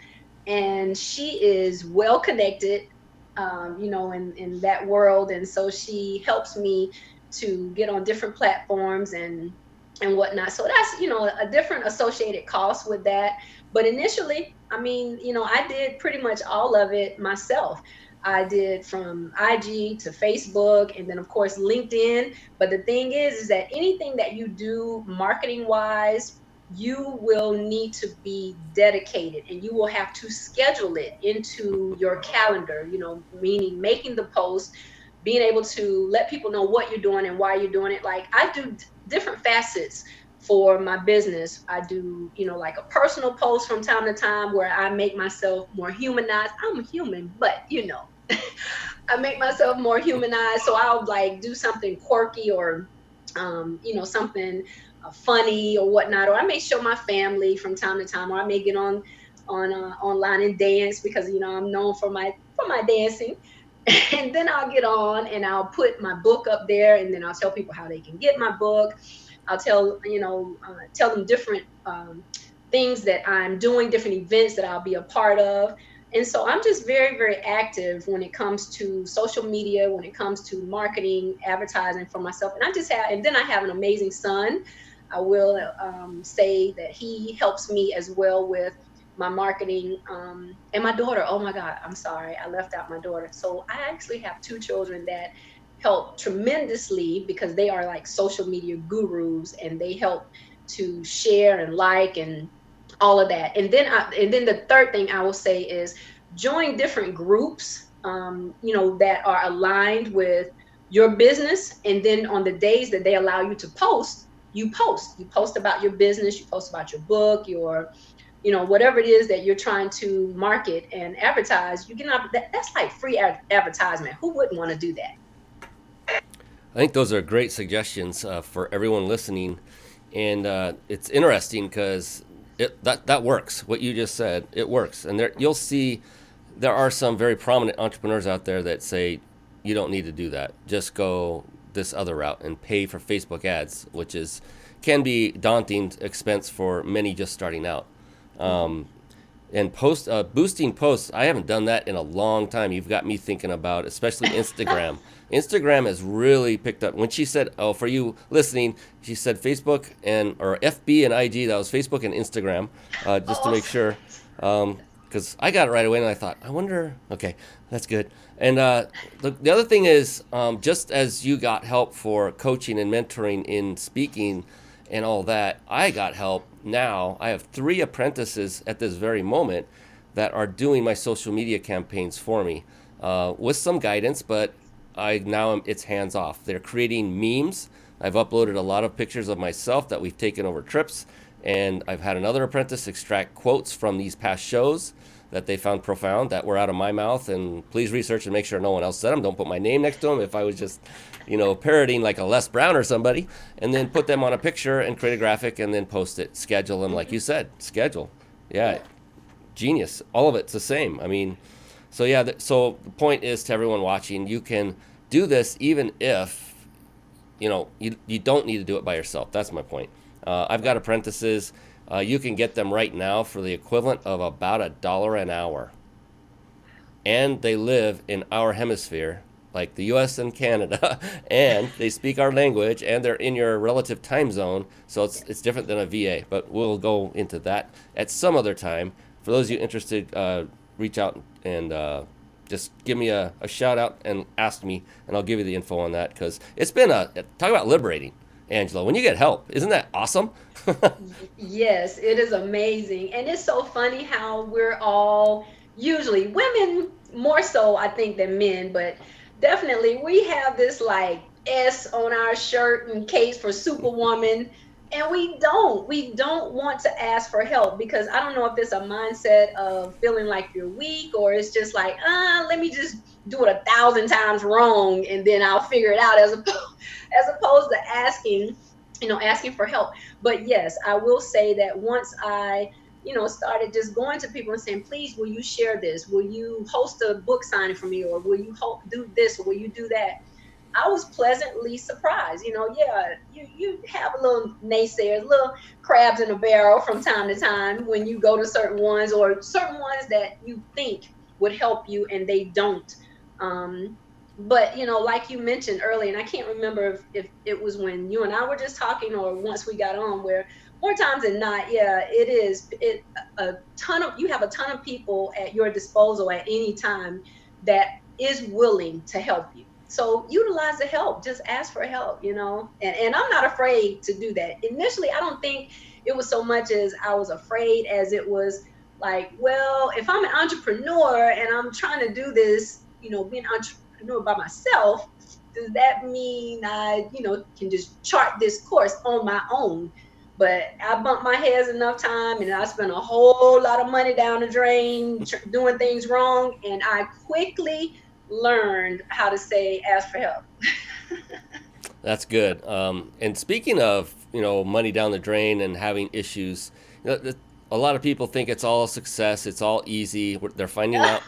and she is well connected, in that world. And so she helps me to get on different platforms and whatnot. So that's, a different associated cost with that. But initially, I did pretty much all of it myself. I did from IG to Facebook, and then of course LinkedIn. But the thing is that anything that you do marketing wise, you will need to be dedicated, and you will have to schedule it into your calendar, meaning making the post, being able to let people know what you're doing and why you're doing it. Like I do different facets for my business. I do, like a personal post from time to time where I make myself more humanized. I'm human, but I make myself more humanized. So I'll like do something quirky or, something funny or whatnot, or I may show my family from time to time, or I may get on online and dance because I'm known for my dancing. And then I'll get on and I'll put my book up there, and then I'll tell people how they can get my book. I'll tell them different things that I'm doing, different events that I'll be a part of. And so I'm just very, very active when it comes to social media, when it comes to marketing, advertising for myself. And then I have an amazing son. I will say that he helps me as well with my marketing. And my daughter, oh my God, I'm sorry, I left out my daughter. So I actually have 2 children that help tremendously because they are like social media gurus, and they help to share and like and all of that. And then the third thing I will say is join different groups, that are aligned with your business. And then on the days that they allow you to post, you post about your business, you post about your book, your, whatever it is that you're trying to market and advertise. That's like free advertisement. Who wouldn't want to do that? I think those are great suggestions for everyone listening. And it's interesting because that works. What you just said, it works. And you'll see there are some very prominent entrepreneurs out there that say, you don't need to do that. Just go this other route and pay for Facebook ads, which can be daunting expense for many just starting out. And boosting posts, I haven't done that in a long time. You've got me thinking about, especially Instagram. Instagram has really picked up. When she said, oh, for you listening, she said Facebook or FB and IG. That was Facebook and Instagram, just to make sure. Because I got it right away and I thought, I wonder, okay, that's good. And the other thing is, just as you got help for coaching and mentoring in speaking and all that, I got help now. I have 3 apprentices at this very moment that are doing my social media campaigns for me with some guidance, but it's hands off. They're creating memes. I've uploaded a lot of pictures of myself that we've taken over trips, and I've had another apprentice extract quotes from these past shows that they found profound that were out of my mouth, and please research and make sure no one else said them. Don't put my name next to them if I was just, parroting like a Les Brown or somebody, and then put them on a picture and create a graphic and then post it. Schedule them, like you said, schedule. Yeah, genius. All of it's the same. I mean, so yeah, so the point is to everyone watching, you can do this even if, you don't need to do it by yourself. That's my point. I've got apprentices. You can get them right now for the equivalent of about $1 an hour. And they live in our hemisphere, like the US and Canada, and they speak our language, and they're in your relative time zone, so it's different than a VA. But we'll go into that at some other time. For those of you interested, reach out and just give me a shout out and ask me, and I'll give you the info on that, because it's been talk about liberating. Angela, when you get help, isn't that awesome? Yes, it is amazing. And it's so funny how we're all, usually women more so, I think, than men, but definitely we have this like S on our shirt in case for Superwoman. And we don't want to ask for help, because I don't know if it's a mindset of feeling like you're weak, or it's just like, let me just do it 1,000 times wrong and then I'll figure it out, as opposed to asking for help. But yes, I will say that once I, started just going to people and saying, please, will you share this? Will you host a book signing for me? Or will you do this? Or will you do that? I was pleasantly surprised. You have a little naysayers, little crabs in a barrel from time to time when you go to certain ones, or certain ones that you think would help you and they don't. But, like you mentioned earlier, and I can't remember if it was when you and I were just talking or once we got on, where more times than not, yeah, it is. You have a ton of people at your disposal at any time that is willing to help you. So utilize the help, just ask for help, and I'm not afraid to do that. Initially, I don't think it was so much as I was afraid as it was like, well, if I'm an entrepreneur and I'm trying to do this, being an entrepreneur by myself, does that mean I, can just chart this course on my own? But I bumped my heads enough time, and I spent a whole lot of money down the drain doing things wrong, and I quickly learned how to say ask for help. That's good. And speaking of money down the drain and having issues, a lot of people think it's all success, it's all easy. They're finding out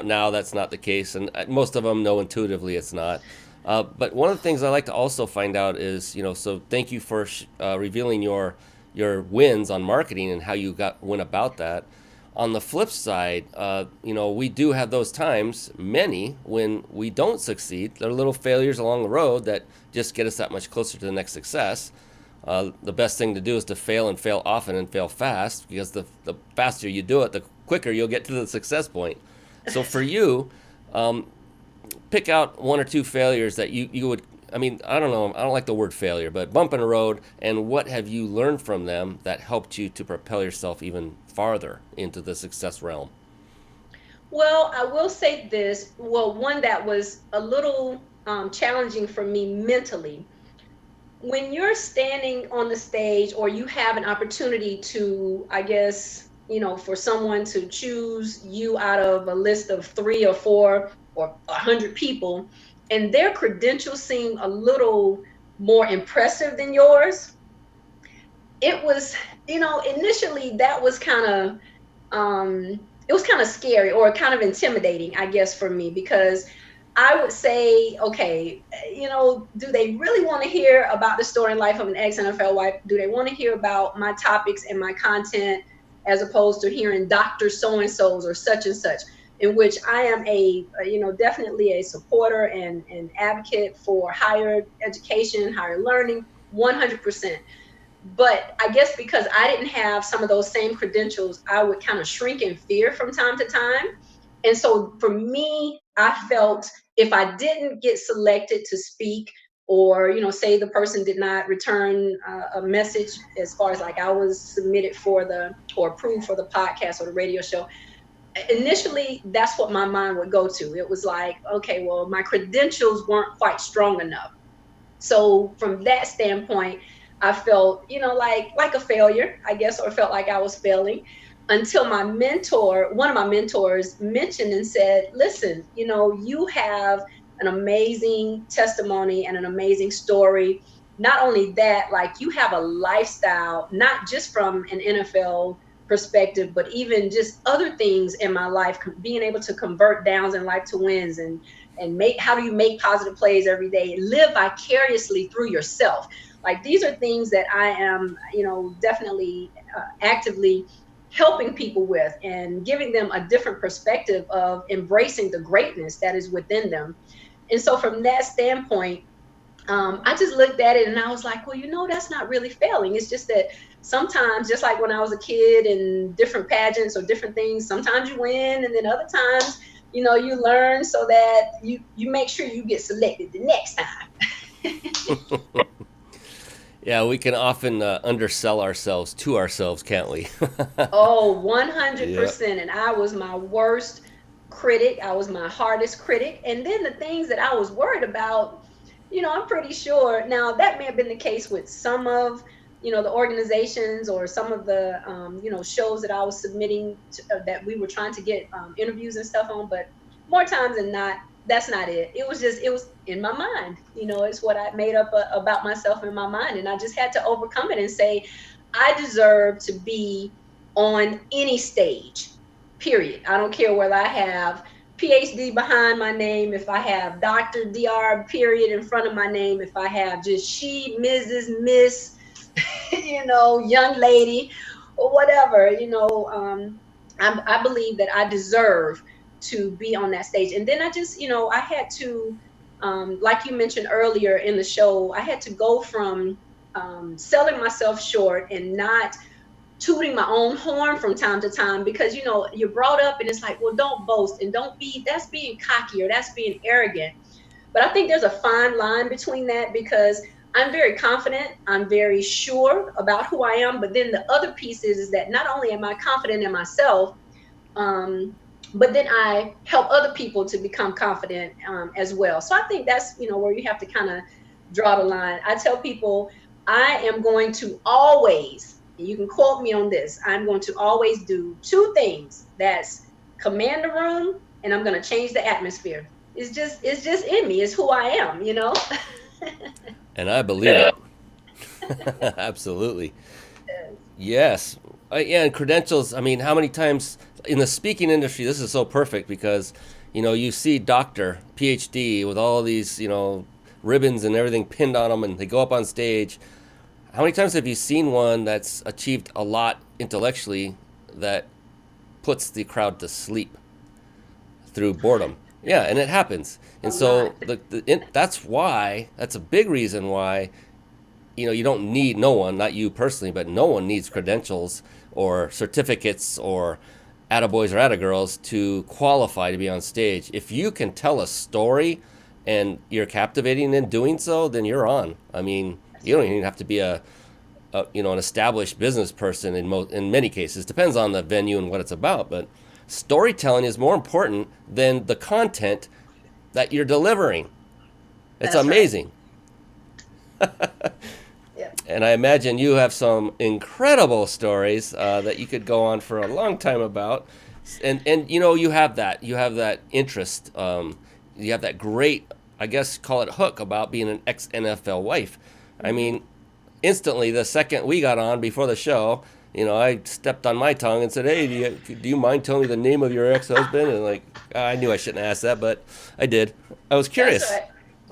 now that's not the case, and most of them know intuitively it's not. But one of the things I like to also find out is, so thank you for revealing your wins on marketing and how you went about that. On the flip side, we do have those times, many, when we don't succeed. There are little failures along the road that just get us that much closer to the next success. The best thing to do is to fail and fail often and fail fast, because the faster you do it, the quicker you'll get to the success point. So for you, pick out 1 or 2 failures that you would, I don't know, I don't like the word failure, but bump in the road, and what have you learned from them that helped you to propel yourself even farther into the success realm? Well, I will say this. Well, one that was a little challenging for me mentally. When you're standing on the stage, or you have an opportunity to, I guess, for someone to choose you out of a list of 3 or 4 or 100 people, and their credentials seem a little more impressive than yours, it was, initially that was kind of, it was kind of scary or kind of intimidating, I guess, for me, because I would say, okay, do they really want to hear about the story and life of an ex-NFL wife? Do they want to hear about my topics and my content as opposed to hearing Dr. So-and-so's or such and such, in which I am definitely a supporter and advocate for higher education, higher learning, 100%. But I guess because I didn't have some of those same credentials, I would kind of shrink in fear from time to time. And so for me, I felt if I didn't get selected to speak, or say the person did not return a message as far as like I was submitted for or approved for the podcast or the radio show, initially that's what my mind would go to. It was like, okay, well, my credentials weren't quite strong enough. So from that standpoint, I felt like a failure, I guess, or felt like I was failing, until one of my mentors mentioned and said, listen, you have an amazing testimony and an amazing story. Not only that, like, you have a lifestyle, not just from an NFL perspective, but even just other things in my life, being able to convert downs in life to wins, and how do you make positive plays every day, live vicariously through yourself. Like, these are things that I am, definitely actively helping people with, and giving them a different perspective of embracing the greatness that is within them. And so from that standpoint, I just looked at it and I was like, well, that's not really failing. It's just that sometimes, just like when I was a kid in different pageants or different things, sometimes you win, and then other times, you learn so that you make sure you get selected the next time. Yeah, we can often undersell ourselves to ourselves, can't we? Oh, 100%. Yeah. And I was my worst critic. I was my hardest critic. And then the things that I was worried about, I'm pretty sure now that may have been the case with some of, the organizations or some of the, shows that I was submitting to, that we were trying to get interviews and stuff on. But more times than not, that's not it. It was in my mind. It's what I made up about myself in my mind. And I just had to overcome it and say, I deserve to be on any stage, period. I don't care whether I have PhD behind my name, if I have Dr. Dr. period in front of my name, if I have just she, Mrs., Miss, young lady, or whatever, I believe that I deserve to be on that stage. And then I just, I had to, like you mentioned earlier in the show, I had to go from selling myself short and not tooting my own horn from time to time, because you're brought up and it's like, well, don't boast and that's being cocky or that's being arrogant. But I think there's a fine line between that, because I'm very confident, I'm very sure about who I am, but then the other piece is that not only am I confident in myself, but then I help other people to become confident as well. So I think that's where you have to kind of draw the line. I tell people I am going to always, and you can quote me on this, I'm going to always do two things. That's command the room, and I'm going to change the atmosphere. It's just in me. It's who I am, And I believe it. Absolutely. Yes. Yeah, and credentials, I mean, how many times in the speaking industry, this is so perfect because, you see doctor, PhD with all these, ribbons and everything pinned on them, and they go up on stage. How many times have you seen one that's achieved a lot intellectually that puts the crowd to sleep through boredom? Yeah, and it happens. And so that's a big reason why, you don't need, no one, not you personally, but no one needs credentials or certificates or attaboys or attagirls to qualify to be on stage. If you can tell a story and you're captivating in doing so, then you're on. I mean, you don't even have to be an established business person in many cases. Depends on the venue and what it's about, but storytelling is more important than the content that you're delivering. It's That's amazing. Right. Yeah. And I imagine you have some incredible stories that you could go on for a long time about. And you have that interest. You have that great, I guess, call it hook about being an ex-NFL wife. I mean, instantly, the second we got on before the show, I stepped on my tongue and said, hey, do you mind telling me the name of your ex-husband? And like, I knew I shouldn't ask that, but I did. I was curious. That's right.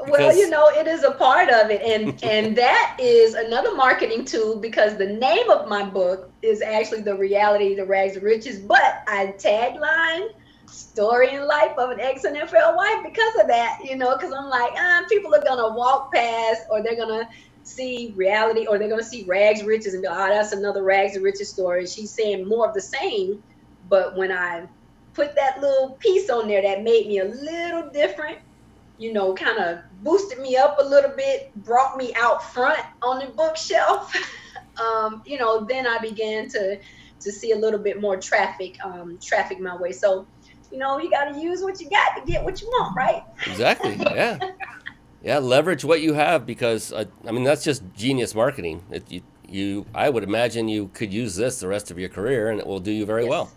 Well, it is a part of it. And that is another marketing tool, because the name of my book is actually The Reality, the Rags to Riches, but I tagline story in life of an ex-NFL wife because of that, because I'm like, people are going to walk past, or they're going to see reality, or they're going to see rags riches and be like, oh, that's another rags to riches story. She's saying more of the same. But when I put that little piece on there that made me a little different, kind of boosted me up a little bit, brought me out front on the bookshelf, then I began to see a little bit more traffic my way. So, you got to use what you got to get what you want, right? Exactly. Yeah. Yeah. Leverage what you have, because that's just genius marketing. I would imagine you could use this the rest of your career, and it will do you very well.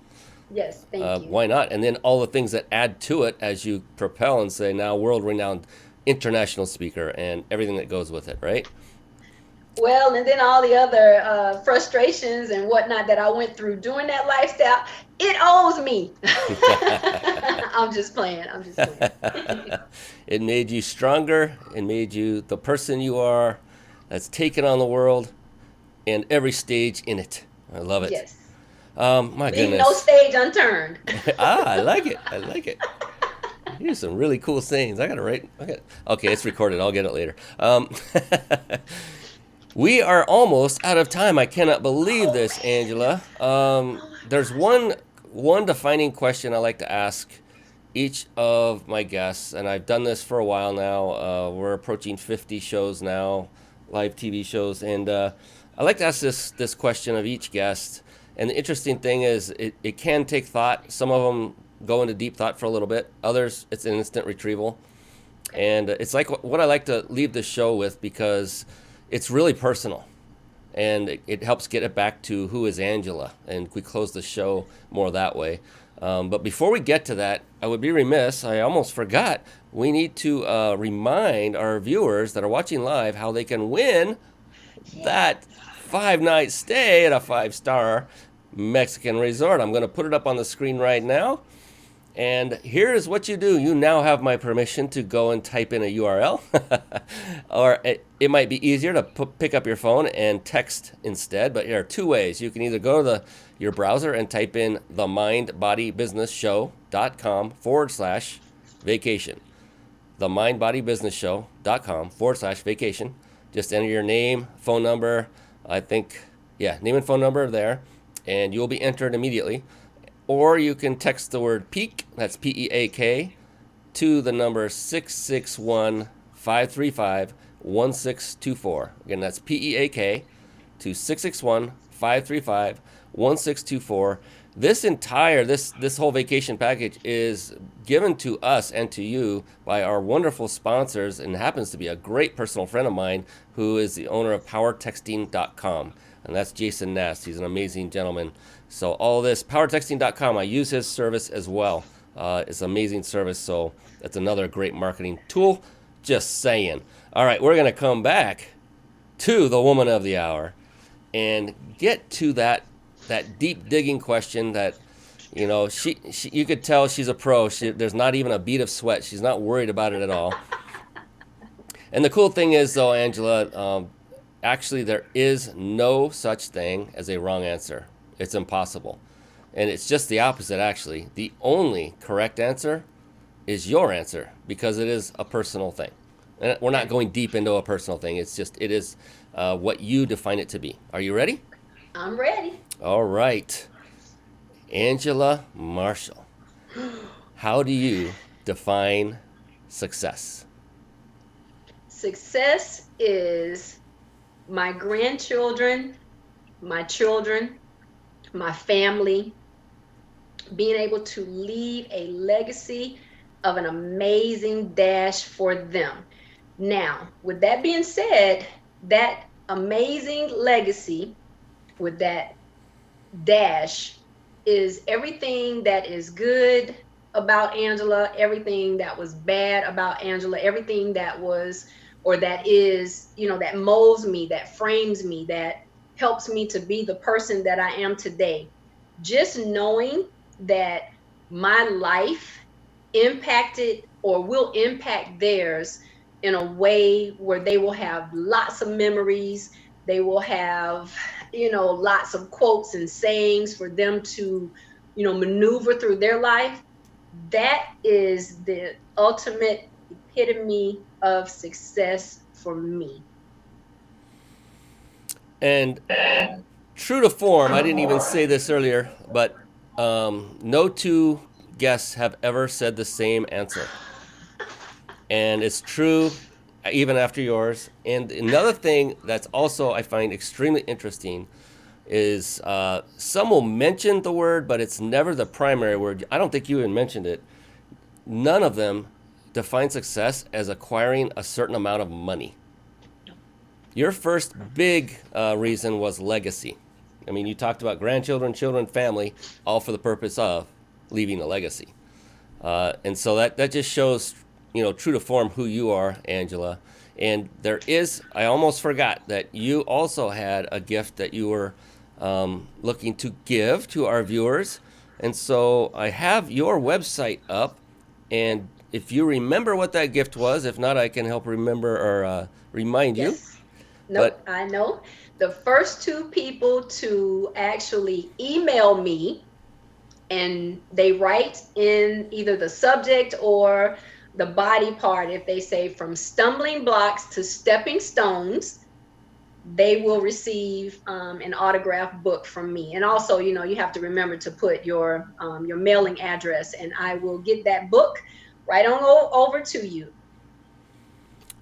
Yes, thank you. Why not? And then all the things that add to it as you propel and say, now world-renowned international speaker and everything that goes with it, right? Well, and then all the other frustrations and whatnot that I went through doing that lifestyle, it owes me. I'm just playing. It made you stronger. It made you the person you are, that's taken on the world and every stage in it. I love it. Yes. My Leave goodness. no stage unturned. I like it. Here's some really cool sayings. I got to write. Okay, it's recorded. I'll get it later. We are almost out of time. I cannot believe this, Angela. There's one defining question I like to ask each of my guests, and I've done this for a while now. We're approaching 50 shows now, live TV shows, and I like to ask this question of each guest. And the interesting thing is it can take thought. Some of them go into deep thought for a little bit. Others, it's an instant retrieval. And it's like what I like to leave the show with, because it's really personal. And it helps get it back to who is Angela. And we close the show more that way. But before we get to that, I would be remiss. I almost forgot. We need to remind our viewers that are watching live how they can win that 5-night stay at a 5-star Mexican resort. I'm going to put it up on the screen right now. And here's what you do. You now have my permission to go and type in a URL. Or it might be easier to pick up your phone and text instead. But there are two ways. You can either go to your browser and type in themindbodybusinessshow.com/vacation. Themindbodybusinessshow.com/vacation. Just enter your name, phone number, name and phone number there, and you'll be entered immediately. Or you can text the word PEAK, that's PEAK, to the number 661-535-1624. Again, that's PEAK to 661-535-1624. This whole vacation package is given to us and to you by our wonderful sponsors, and happens to be a great personal friend of mine who is the owner of powertexting.com. And that's Jason Nast. He's an amazing gentleman. So all this, powertexting.com, I use his service as well. It's an amazing service, so that's another great marketing tool. Just saying. All right, we're going to come back to the woman of the hour and get to that deep digging question that, she you could tell she's a pro. There's not even a bead of sweat. She's not worried about it at all. And the cool thing is, though, Angela, actually, there is no such thing as a wrong answer. It's impossible. And it's just the opposite, actually. The only correct answer is your answer, because it is a personal thing. And we're not going deep into a personal thing. It is what you define it to be. Are you ready? I'm ready. All right. Angela Marshall, how do you define success? Success is my grandchildren, my children, my family, being able to leave a legacy of an amazing dash for them. Now, with that being said, that amazing legacy with that dash is everything that is good about Angela, everything that was bad about Angela, everything that was or that is, that molds me, that frames me, that helps me to be the person that I am today. Just knowing that my life impacted or will impact theirs in a way where they will have lots of memories. They will have, lots of quotes and sayings for them to, maneuver through their life. That is the ultimate epitome of success for me. And true to form, I didn't even say this earlier, but no two guests have ever said the same answer. And it's true even after yours. And another thing that's also I find extremely interesting is some will mention the word, but it's never the primary word. I don't think you even mentioned it. None of them define success as acquiring a certain amount of money. Your first big reason was legacy. I mean, you talked about grandchildren, children, family, all for the purpose of leaving a legacy. And so that just shows, true to form who you are, Angela. And there is, I almost forgot that you also had a gift that you were looking to give to our viewers. And so I have your website up. And if you remember what that gift was, if not, I can help remember or remind you. Nope, but I know. The first two people to actually email me, and they write in either the subject or the body part, if they say from stumbling blocks to stepping stones, they will receive an autographed book from me. And also, you have to remember to put your mailing address, and I will get that book right on over to you.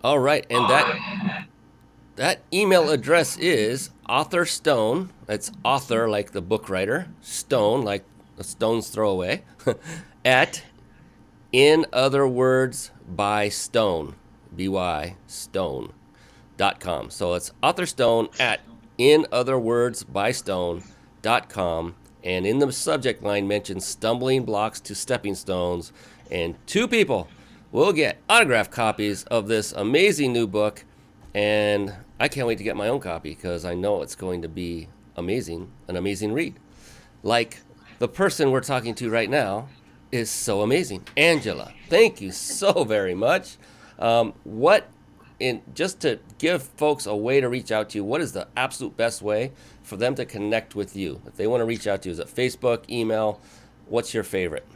All right, and that email address is author stone. That's author like the book writer, stone like a stone's throw away, at in other words by stone, by stone.com. So it's author stone at in other words by stone.com. And in the subject line mention stumbling blocks to stepping stones. And two people will get autographed copies of this amazing new book. And I can't wait to get my own copy because I know it's going to be amazing, an amazing read. Like the person we're talking to right now is so amazing. Angela, thank you so very much. Just to give folks a way to reach out to you, what is the absolute best way for them to connect with you? If they want to reach out to you, is it Facebook, email? What's your favorite?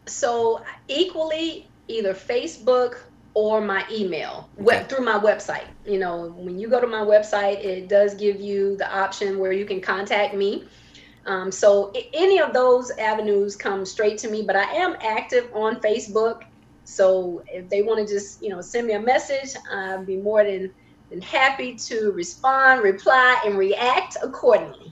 So equally, either Facebook or my email, through my website. When you go to my website, it does give you the option where you can contact me. So any of those avenues come straight to me, but I am active on Facebook. So if they want to just, send me a message, I'd be more than happy to respond, reply, and react accordingly.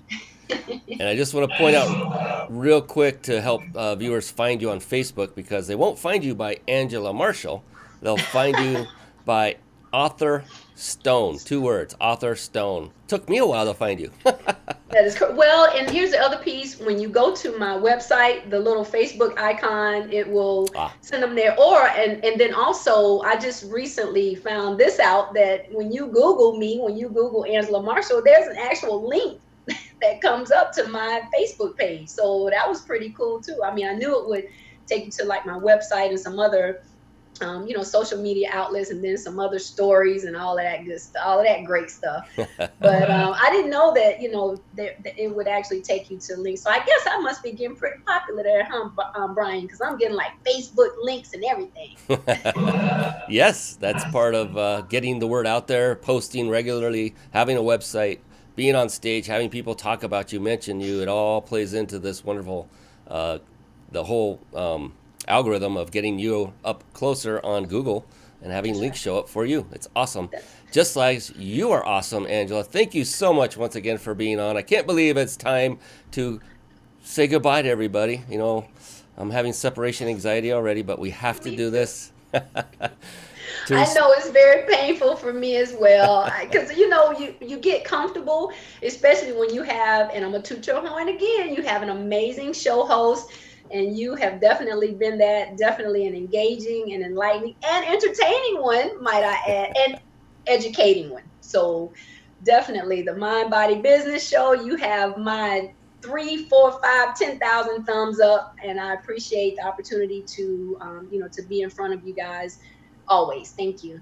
And I just want to point out real quick to help viewers find you on Facebook, because they won't find you by Angela Marshall. They'll find you by Author Stone. 2 words, Author Stone. Took me a while to find you. That is correct. Well, and here's the other piece. When you go to my website, the little Facebook icon, it will send them there. And then also, I just recently found this out, that when you Google me, when you Google Angela Marshall, there's an actual link that comes up to my Facebook page. So that was pretty cool too. I mean, I knew it would take you to like my website and some other social media outlets, and then some other stories and all of that good stuff, all of that great stuff. But I didn't know that, that it would actually take you to links. So I guess I must be getting pretty popular there, huh, Brian? Because I'm getting like Facebook links and everything. Yes, that's part of getting the word out there, posting regularly, having a website, being on stage, having people talk about you, mention you. It all plays into this wonderful, the whole algorithm of getting you up closer on Google and having links show up for you. It's awesome. Just like you are awesome, Angela. Thank you so much once again for being on. I can't believe it's time to say goodbye to everybody. I'm having separation anxiety already, but we have to do this. I know it's very painful for me as well, because you get comfortable, especially when you have, and I'm gonna toot your horn again, you have an amazing show host. And you have definitely been definitely an engaging and enlightening and entertaining one, might I add, and educating one. So definitely the Mind Body Business Show. You have my 3, 4, 5, 10,000 thumbs up, and I appreciate the opportunity to, to be in front of you guys always. Thank you.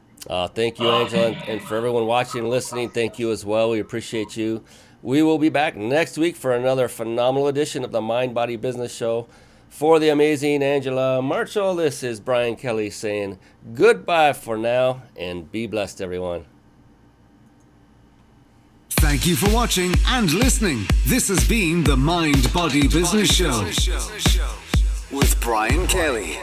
Thank you, Angela, and for everyone watching and listening, thank you as well. We appreciate you. We will be back next week for another phenomenal edition of the Mind Body Business Show. For the amazing Angela Marshall, this is Brian Kelly saying goodbye for now, and be blessed, everyone. Thank you for watching and listening. This has been the Mind Body Business Show with Brian Kelly.